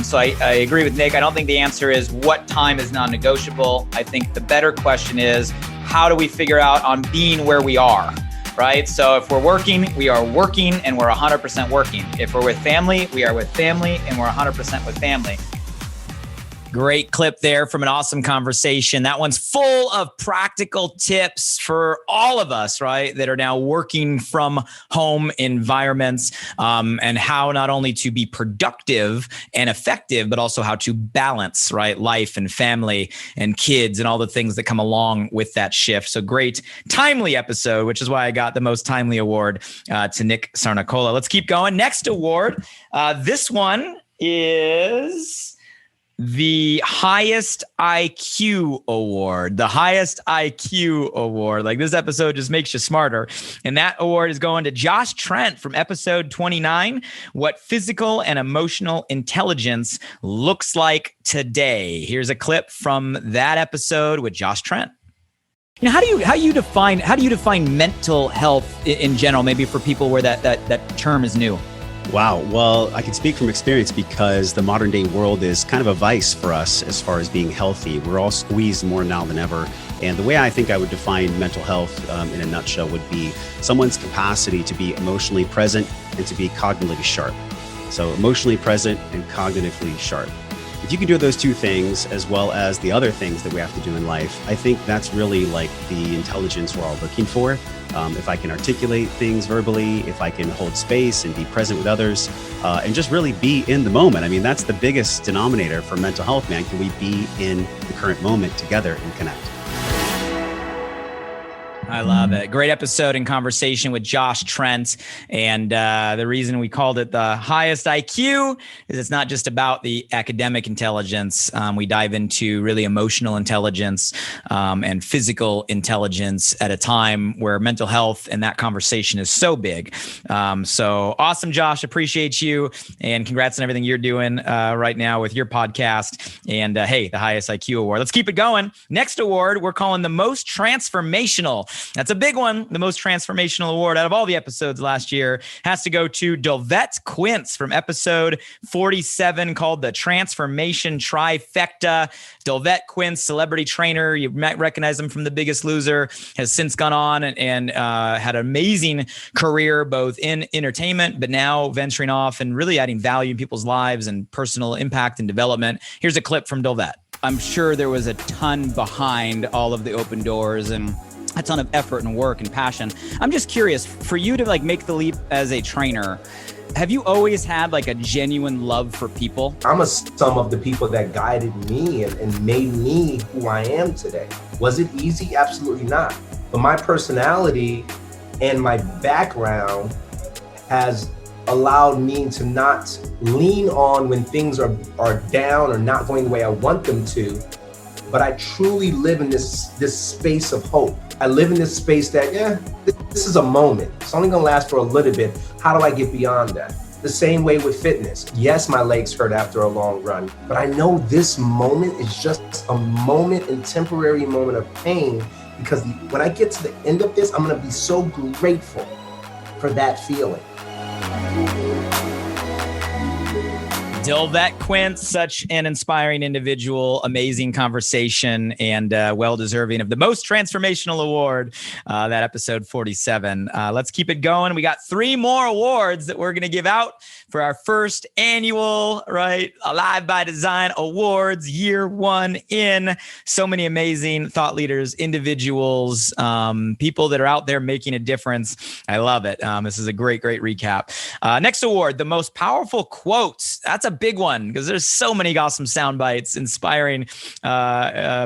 So I agree with Nick. I don't think the answer is what time is non-negotiable. I think the better question is, how do we figure out on being where we are, right? So if we're working, we are working and we're 100% working. If we're with family, we are with family and we're 100% with family. Great clip there from an awesome conversation. That one's full of practical tips for all of us, right, that are now working from home environments, and how not only to be productive and effective, but also how to balance, right, life and family and kids and all the things that come along with that shift. So great, timely episode, which is why I got the most timely award to Nick Sarnicola. Let's keep going. Next award. This one is the highest IQ award. The highest IQ award. Like, this episode just makes you smarter. And that award is going to Josh Trent from episode 29, What Physical and Emotional Intelligence Looks Like Today. Here's a clip from that episode with Josh Trent. You know, how do you define mental health in general, maybe for people where that term is new? Wow. Well, I can speak from experience because the modern day world is kind of a vice for us as far as being healthy. We're all squeezed more now than ever. And the way I think I would define mental health in a nutshell would be someone's capacity to be emotionally present and to be cognitively sharp. So emotionally present and cognitively sharp. If you can do those 2 things, as well as the other things that we have to do in life, I think that's really like the intelligence we're all looking for. If I can articulate things verbally, if I can hold space and be present with others, and just really be in the moment. I mean, that's the biggest denominator for mental health, man. Can we be in the current moment together and connect? I love it. Great episode and conversation with Josh Trent. And the reason we called it the highest IQ is it's not just about the academic intelligence. We dive into really emotional intelligence and physical intelligence at a time where mental health and that conversation is so big. So awesome, Josh. Appreciate you. And congrats on everything you're doing right now with your podcast. And hey, the highest IQ award. Let's keep it going. Next award, we're calling the most transformational. That's a big one. The most transformational award out of all the episodes last year has to go to Delvette Quince from episode 47, called the Transformation Trifecta. Delvette Quince, celebrity trainer. You might recognize him from The Biggest Loser, has since gone on and had an amazing career, both in entertainment, but now venturing off and really adding value in people's lives and personal impact and development. Here's a clip from Delvette. I'm sure there was a ton behind all of the open doors and a ton of effort and work and passion. I'm just curious, for you to make the leap as a trainer, have you always had a genuine love for people? I'm a sum of the people that guided me and made me who I am today. Was it easy? Absolutely not. But my personality and my background has allowed me to not lean on when things are down or not going the way I want them to, but I truly live in this space of hope. I live in this space that, this is a moment. It's only gonna last for a little bit. How do I get beyond that? The same way with fitness. Yes, my legs hurt after a long run, but I know this moment is just a moment and temporary moment of pain, because when I get to the end of this, I'm going to be so grateful for that feeling. Dill that Quint, such an inspiring individual, amazing conversation, and well-deserving of the most transformational award, that episode 47. Let's keep it going. We got 3 more awards that we're going to give out for our first annual, Alive by Design Awards, year 1 in. So many amazing thought leaders, individuals, people that are out there making a difference. I love it. This is a great, great recap. Next award, the most powerful quotes. That's a big one because there's so many awesome sound bites, inspiring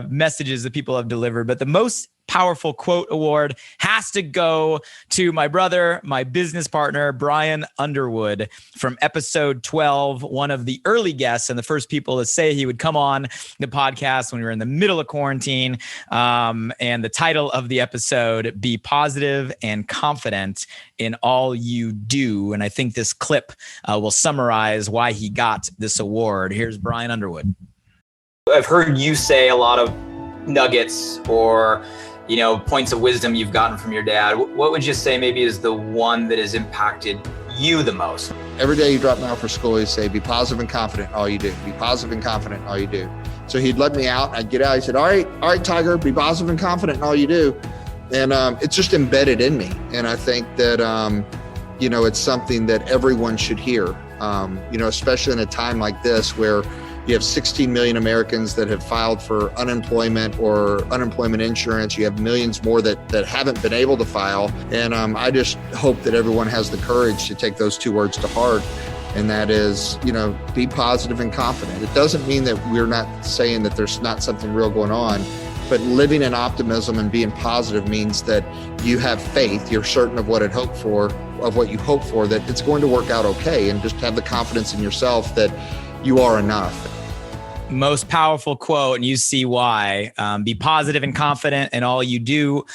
messages that people have delivered. But the most powerful quote award has to go to my brother, my business partner, Brian Underwood, from episode 12, one of the early guests and the first people to say he would come on the podcast when we were in the middle of quarantine. And the title of the episode, Be Positive and Confident in All You Do. And I think this clip will summarize why he got this award. Here's Brian Underwood. I've heard you say a lot of nuggets or points of wisdom you've gotten from your dad. What would you say maybe is the one that has impacted you the most? Every day you drop me off for school, he'd say, be positive and confident in all you do. Be positive and confident in all you do. So he'd let me out. I'd get out. He said, all right, Tiger, be positive and confident in all you do. And it's just embedded in me. And I think that, it's something that everyone should hear, especially in a time like this where you have 16 million Americans that have filed for unemployment or unemployment insurance. You have millions more that haven't been able to file. And I just hope that everyone has the courage to take those 2 words to heart. And that is, be positive and confident. It doesn't mean that we're not saying that there's not something real going on, but living in optimism and being positive means that you have faith. You're certain of what you hope for, that it's going to work out okay. And just have the confidence in yourself that you are enough. Most powerful quote, and you see why. Be positive and confident in all you do.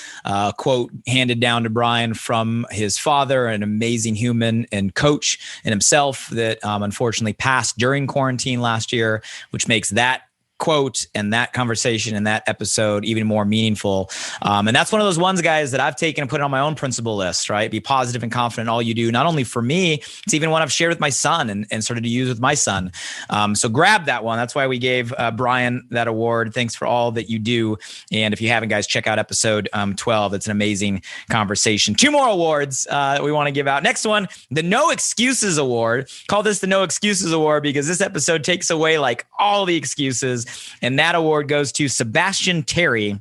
Quote handed down to Brian from his father, an amazing human and coach in himself that unfortunately passed during quarantine last year, which makes that quote and that conversation and that episode even more meaningful. And that's one of those ones, guys, that I've taken and put it on my own principle list, right? Be positive and confident in all you do. Not only for me, it's even one I've shared with my son and started to use with my son. So grab that one. That's why we gave Brian that award. Thanks for all that you do. And if you haven't, guys, check out episode 12. It's an amazing conversation. 2 more awards that we want to give out. Next one, the No Excuses Award. Call this the No Excuses Award because this episode takes away all the excuses. And that award goes to Sebastian Terry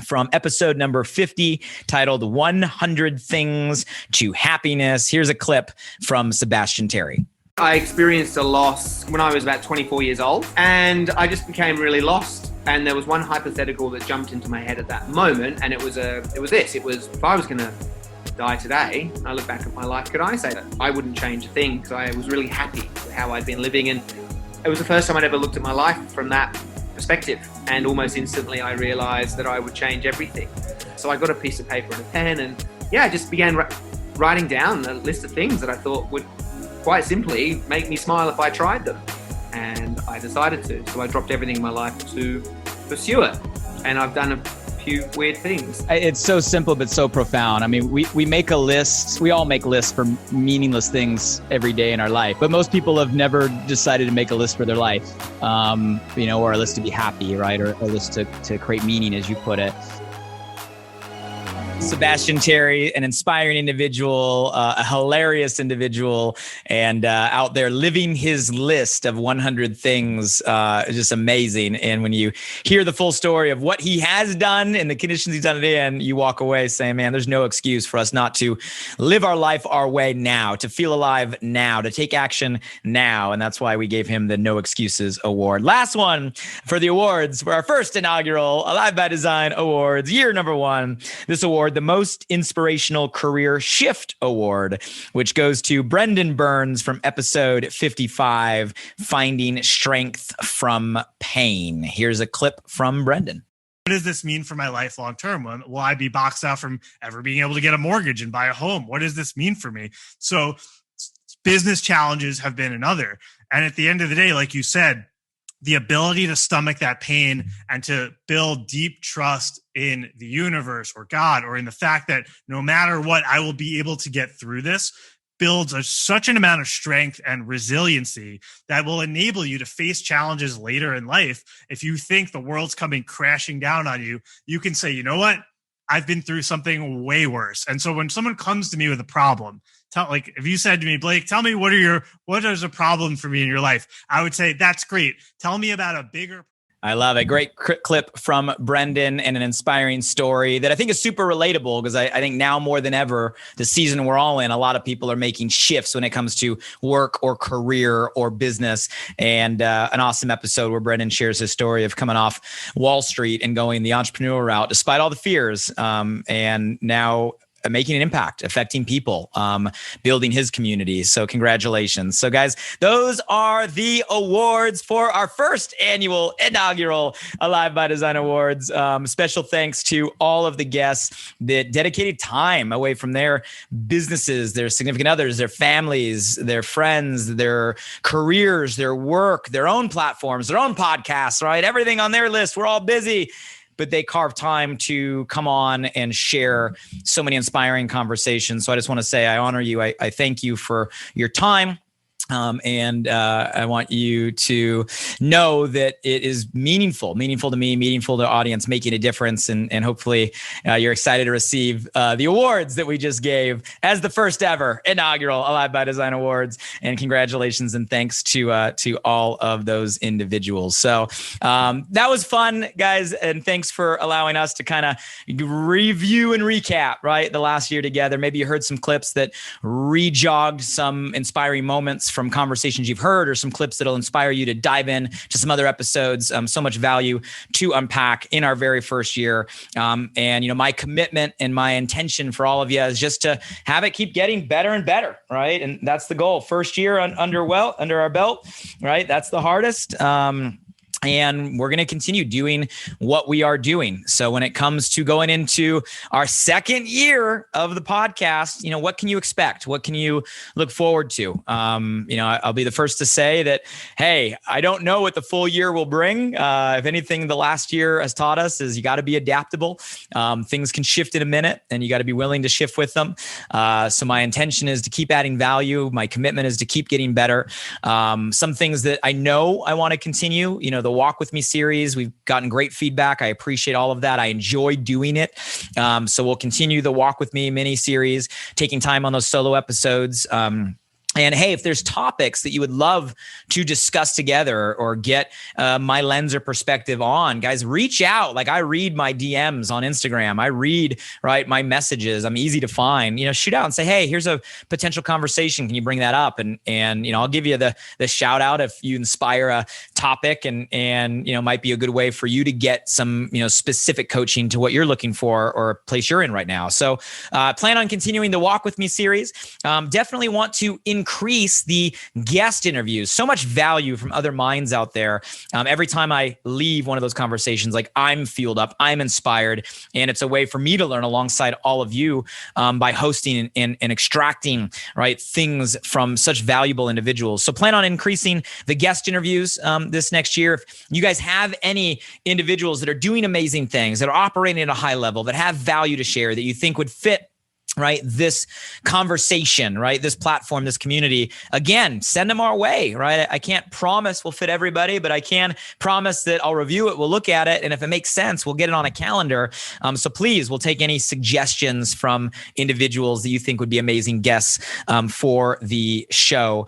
from episode number 50, titled 100 Things to Happiness. Here's a clip from Sebastian Terry. I experienced a loss when I was about 24 years old, and I just became really lost. And there was one hypothetical that jumped into my head at that moment, and it was if I was going to die today, I look back at my life, could I say that I wouldn't change a thing because I was really happy with how I'd been living. And it was the first time I'd ever looked at my life from that perspective, and almost instantly I realized that I would change everything. So I got a piece of paper and a pen, and I just began writing down a list of things that I thought would quite simply make me smile if I tried them. And I decided to. So I dropped everything in my life to pursue it. And I've done a few weird things. It's so simple, but so profound. I mean, we make a list. We all make lists for meaningless things every day in our life, but most people have never decided to make a list for their life, or a list to be happy, right? Or a list to create meaning, as you put it. Sebastian Terry, an inspiring individual, a hilarious individual, and out there living his list of 100 things, just amazing. And when you hear the full story of what he has done and the conditions he's done it in, you walk away saying, man, there's no excuse for us not to live our life our way now, to feel alive now, to take action now. And that's why we gave him the No Excuses Award. Last one for the awards for our first inaugural Alive by Design Awards, year number 1. This award, the Most Inspirational Career Shift Award, which goes to Brendan Burns from episode 55, Finding Strength from Pain. Here's a clip from Brendan. What does this mean for my life long term? Will I be boxed out from ever being able to get a mortgage and buy a home? What does this mean for me? So Business challenges have been another. And at the end of the day, like you said, the ability to stomach that pain and to build deep trust in the universe or God, or in the fact that no matter what, I will be able to get through this, builds such an amount of strength and resiliency that will enable you to face challenges later in life. If you think the world's coming crashing down on you, you can say, you know what? I've been through something way worse. And so when someone comes to me with a problem, like if you said to me, Blake, tell me what is a problem for me in your life? I would say, that's great. Tell me about a bigger. I love it. Great clip from Brendan and an inspiring story that I think is super relatable, because I think now more than ever, the season we're all in, a lot of people are making shifts when it comes to work or career or business. And an awesome episode where Brendan shares his story of coming off Wall Street and going the entrepreneurial route despite all the fears, and now making an impact, affecting people, building his community. So congratulations. So guys, those are the awards for our first annual inaugural Alive by Design Awards. Special thanks to all of the guests that dedicated time away from their businesses, their significant others, their families, their friends, their careers, their work, their own platforms, their own podcasts, right? Everything on their list. We're all busy, but they carve time to come on and share so many inspiring conversations. So I just want to say, I honor you. I thank you for your time. And I want you to know that it is meaningful to me, meaningful to the audience, making a difference. And hopefully you're excited to receive the awards that we just gave as the first ever inaugural Alive by Design Awards. And congratulations and thanks to all of those individuals. So that was fun, guys. And thanks for allowing us to kind of review and recap, right, the last year together. Maybe you heard some clips that rejogged some inspiring moments from conversations you've heard, or some clips that'll inspire you to dive in to some other episodes. So much value to unpack in our very first year. And, my commitment and my intention for all of you is just to have it keep getting better and better, right? And that's the goal. First year under our belt, right? That's the hardest. And we're going to continue doing what we are doing. So when it comes to going into our second year of the podcast, what can you expect? What can you look forward to? I'll be the first to say that, hey, I don't know what the full year will bring. If anything, the last year has taught us is you got to be adaptable. Things can shift in a minute, and you got to be willing to shift with them. So my intention is to keep adding value. My commitment is to keep getting better. Some things that I know I want to continue, the Walk With Me series, we've gotten great feedback. I appreciate all of that. I enjoy doing it. So we'll continue the Walk With Me mini series, taking time on those solo episodes. And hey, if there's topics that you would love to discuss together or get my lens or perspective on, guys, reach out. Like, I read my DMs on Instagram. I read, right, my messages. I'm easy to find. Shoot out and say, hey, here's a potential conversation. Can you bring that up? And I'll give you the shout out if you inspire a topic and might be a good way for you to get some specific coaching to what you're looking for or a place you're in right now. So plan on continuing the Walk With Me series. Definitely want to increase the guest interviews. So much value from other minds out there. Every time I leave one of those conversations, like, I'm fueled up, I'm inspired, and it's a way for me to learn alongside all of you by hosting and extracting, right, things from such valuable individuals. So plan on increasing the guest interviews this next year. If you guys have any individuals that are doing amazing things, that are operating at a high level, that have value to share, that you think would fit, right, this conversation, right, this platform, this community, again, send them our way, right? I can't promise we'll fit everybody, but I can promise that I'll review it, we'll look at it, and if it makes sense, we'll get it on a calendar. So please, we'll take any suggestions from individuals that you think would be amazing guests for the show,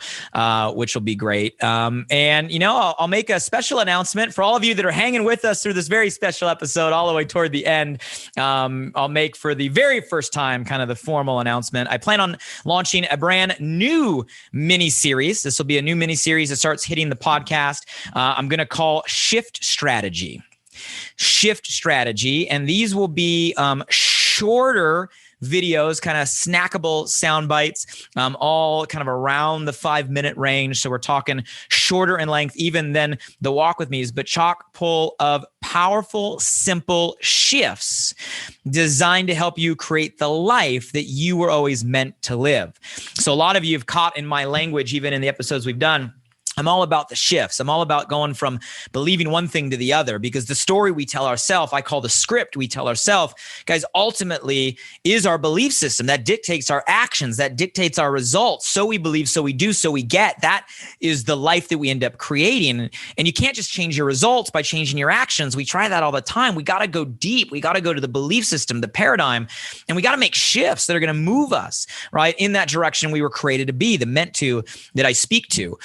which will be great. And I'll make a special announcement for all of you that are hanging with us through this very special episode all the way toward the end. I'll make, for the very first time, kind of the formal announcement. I plan on launching a brand new mini series. This will be a new mini series that starts hitting the podcast. I'm going to call Shift Strategy. And these will be shorter videos, kind of snackable sound bites, all kind of around the 5-minute range. So we're talking shorter in length even than the Walk With Me's, but chock full of powerful, simple shifts designed to help you create the life that you were always meant to live. So a lot of you have caught in my language, even in the episodes we've done. I'm all about the shifts. I'm all about going from believing one thing to the other, because the story we tell ourselves, I call the script we tell ourselves, guys, ultimately is our belief system that dictates our actions, that dictates our results. So we believe, so we do, so we get. That is the life that we end up creating. And you can't just change your results by changing your actions. We try that all the time. We got to go deep. We got to go to the belief system, the paradigm, and we got to make shifts that are going to move us right in that direction we were created to be, the meant to that I speak to.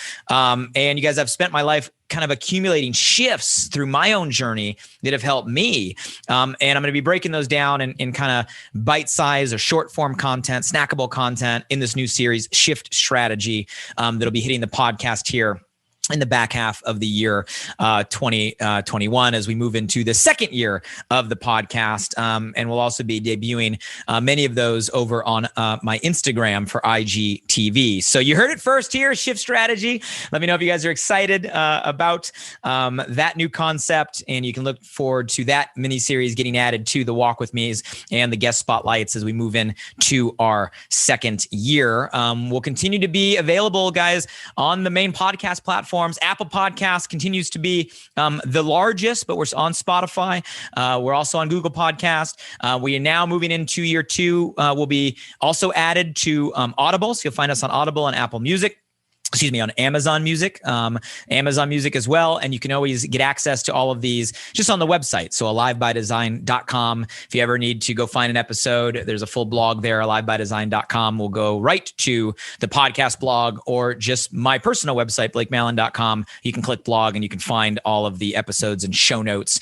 And you guys, I've spent my life kind of accumulating shifts through my own journey that have helped me. And I'm going to be breaking those down in kind of bite-size or short form content, snackable content in this new series, Shift Strategy, that'll be hitting the podcast here in the back half of the year 2021 as we move into the second year of the podcast. And we'll also be debuting many of those over on my Instagram for IGTV. So you heard it first here, Shift Strategy. Let me know if you guys are excited about that new concept, and you can look forward to that mini series getting added to the Walk With Me's and the guest spotlights as we move in to our second year. We'll continue to be available, guys, on the main podcast platform. Apple Podcasts continues to be the largest, but we're on Spotify. We're also on Google Podcast. We are now moving into year 2. We'll be also added to Audible. So you'll find us on Audible and Apple Music. On Amazon Music, Amazon Music as well. And you can always get access to all of these just on the website. So alivebydesign.com. If you ever need to go find an episode, there's a full blog there, alivebydesign.com. We'll go right to the podcast blog or just my personal website, blakemallon.com. You can click blog and you can find all of the episodes and show notes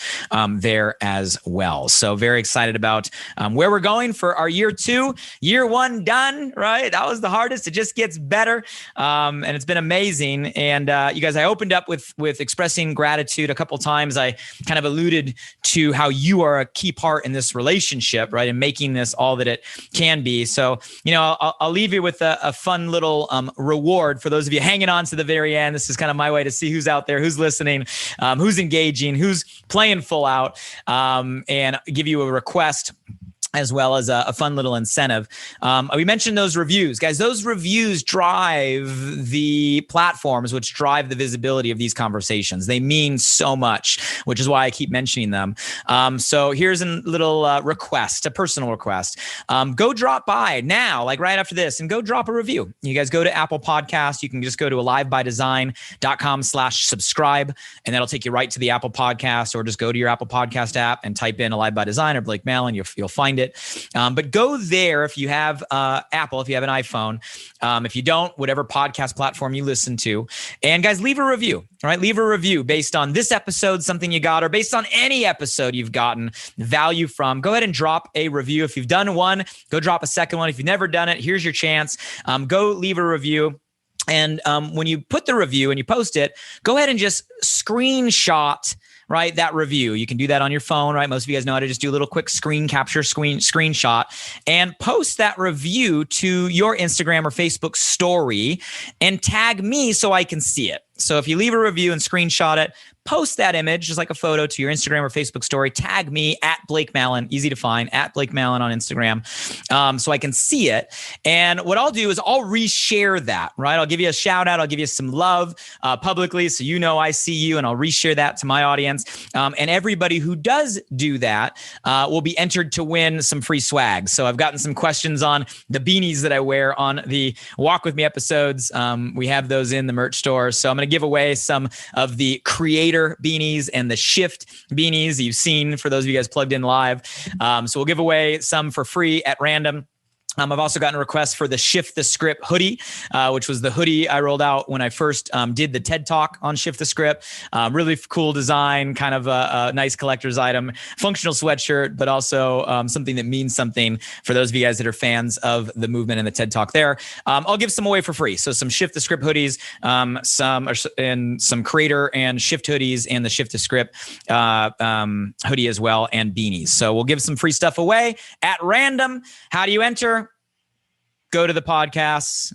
there as well. So very excited about where we're going for our year 2. Year 1 done, right? That was the hardest. It just gets better. And it's been amazing. And you guys, I opened up with expressing gratitude a couple times. I kind of alluded to how you are a key part in this relationship, right? And making this all that it can be. So, I'll leave you with a fun little reward for those of you hanging on to the very end. This is kind of my way to see who's out there, who's listening, who's engaging, who's playing full out, and give you a request as well as a fun little incentive. We mentioned those reviews. Guys, those reviews drive the platforms, which drive the visibility of these conversations. They mean so much, which is why I keep mentioning them. So here's a little request, a personal request. Go drop by now, like right after this, and go drop a review. You guys go to Apple Podcasts. You can just go to alivebydesign.com/subscribe, and that'll take you right to the Apple Podcast, or just go to your Apple Podcast app and type in Alive by Design or Blake Mallon. You'll find it. But go there if you have Apple, if you have an iPhone. If you don't, whatever podcast platform you listen to. And guys, leave a review. All right, leave a review based on this episode, something you got, or based on any episode you've gotten value from. Go ahead and drop a review. If you've done one, go drop a second one. If you've never done it, here's your chance. Go leave a review. And when you put the review and you post it, go ahead and just screenshot that review. You can do that on your phone, right? Most of you guys know how to just do a little quick screenshot and post that review to your Instagram or Facebook story and tag me so I can see it. So if you leave a review and screenshot it, post that image, just like a photo, to your Instagram or Facebook story. Tag me at Blake Mallon, easy to find, at Blake Mallon on Instagram, so I can see it. And what I'll do is I'll reshare that, right? I'll give you a shout out. I'll give you some love publicly, so I see you, and I'll reshare that to my audience. And everybody who does do that will be entered to win some free swag. So I've gotten some questions on the beanies that I wear on the Walk With Me episodes. We have those in the merch store. So I'm going to give away some of the creator beanies and the shift beanies you've seen for those of you guys plugged in live. So we'll give away some for free at random. I've also gotten a request for the Shift the Script hoodie, which was the hoodie I rolled out when I first did the TED Talk on Shift the Script. Really cool design, kind of a nice collector's item, functional sweatshirt, but also something that means something for those of you guys that are fans of the movement and the TED Talk there. I'll give some away for free. So some Shift the Script hoodies, some creator and Shift hoodies, and the Shift the Script hoodie as well, and beanies. So we'll give some free stuff away at random. How do you enter? Go to the podcasts,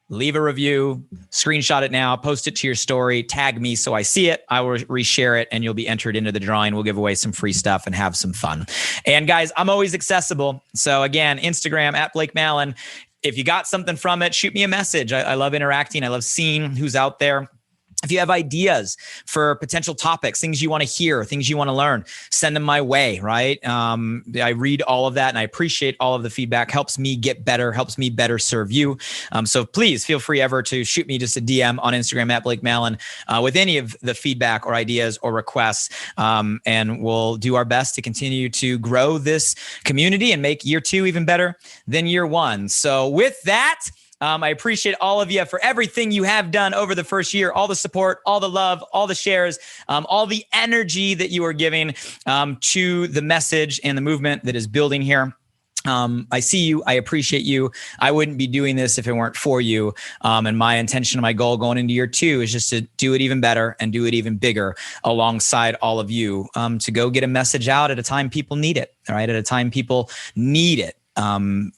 leave a review, screenshot it now, post it to your story, tag me so I see it. I will reshare it, and you'll be entered into the drawing. We'll give away some free stuff and have some fun. And guys, I'm always accessible. So again, Instagram at Blake Mallon. If you got something from it, shoot me a message. I love interacting. I love seeing who's out there. If you have ideas for potential topics, things you want to hear, things you want to learn, send them my way, right? I read all of that, and I appreciate all of the feedback. Helps me get better, helps me better serve you. So please feel free ever to shoot me just a DM on Instagram at Blake Mallon with any of the feedback or ideas or requests. And we'll do our best to continue to grow this community and make year 2 even better than year 1. So with that, I appreciate all of you for everything you have done over the first year, all the support, all the love, all the shares, all the energy that you are giving to the message and the movement that is building here. I see you. I appreciate you. I wouldn't be doing this if it weren't for you. And my intention and my goal going into year 2 is just to do it even better and do it even bigger alongside all of you, to go get a message out at a time people need it, all right? At a time people need it.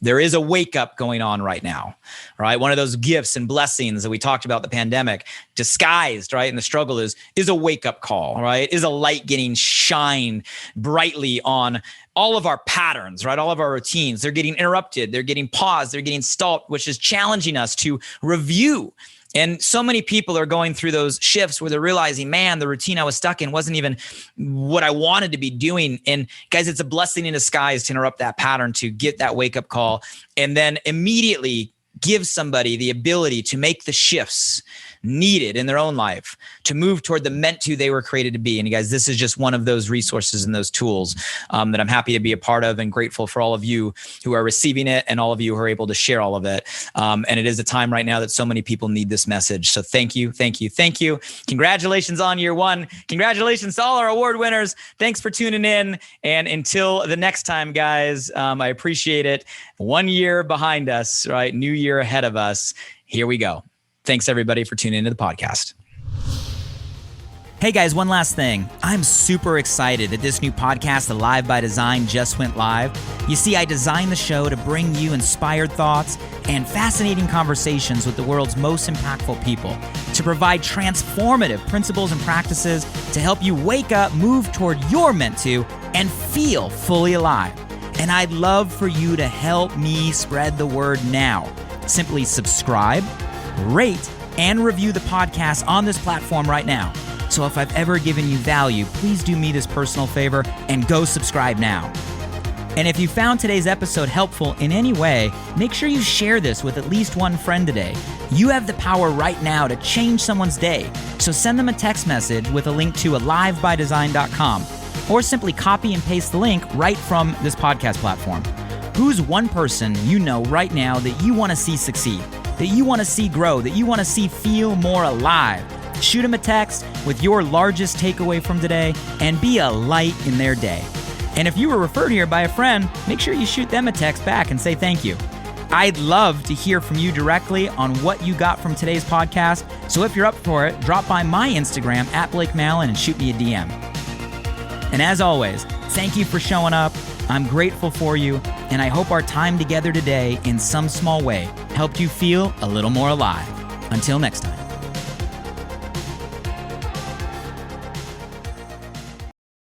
There is a wake up going on right now, right? One of those gifts and blessings that we talked about the pandemic disguised, right? And the struggle is a wake up call, right? Is a light getting shine brightly on all of our patterns, right? All of our routines. They're getting interrupted. They're getting paused. They're getting stalled, which is challenging us to review. And so many people are going through those shifts where they're realizing, man, the routine I was stuck in wasn't even what I wanted to be doing. And guys, it's a blessing in disguise to interrupt that pattern, to get that wake up call, and then immediately give somebody the ability to make the shifts needed in their own life to move toward the meant to they were created to be. And you guys, this is just one of those resources and those tools that I'm happy to be a part of, and grateful for all of you who are receiving it and all of you who are able to share all of it. And it is a time right now that so many people need this message. So thank you, thank you, thank you. Congratulations on year 1. Congratulations to all our award winners. Thanks for tuning in. And until the next time, guys, I appreciate it. 1 year behind us, right? New year ahead of us. Here we go. Thanks, everybody, for tuning into the podcast. Hey, guys, one last thing. I'm super excited that this new podcast, The Live by Design, just went live. You see, I designed the show to bring you inspired thoughts and fascinating conversations with the world's most impactful people, to provide transformative principles and practices to help you wake up, move toward your meant to, and feel fully alive. And I'd love for you to help me spread the word now. Simply subscribe, rate, and review the podcast on this platform right now. So if I've ever given you value, please do me this personal favor and go subscribe now. And if you found today's episode helpful in any way, make sure you share this with at least one friend today. You have the power right now to change someone's day. So send them a text message with a link to alivebydesign.com, or simply copy and paste the link right from this podcast platform. Who's one person you know right now that you want to see succeed, that you want to see grow, that you want to see feel more alive? Shoot them a text with your largest takeaway from today and be a light in their day. And if you were referred here by a friend, make sure you shoot them a text back and say thank you. I'd love to hear from you directly on what you got from today's podcast. So if you're up for it, drop by my Instagram at Blake Mallon and shoot me a DM. And as always, thank you for showing up. I'm grateful for you, and I hope our time together today in some small way helped you feel a little more alive. Until next time.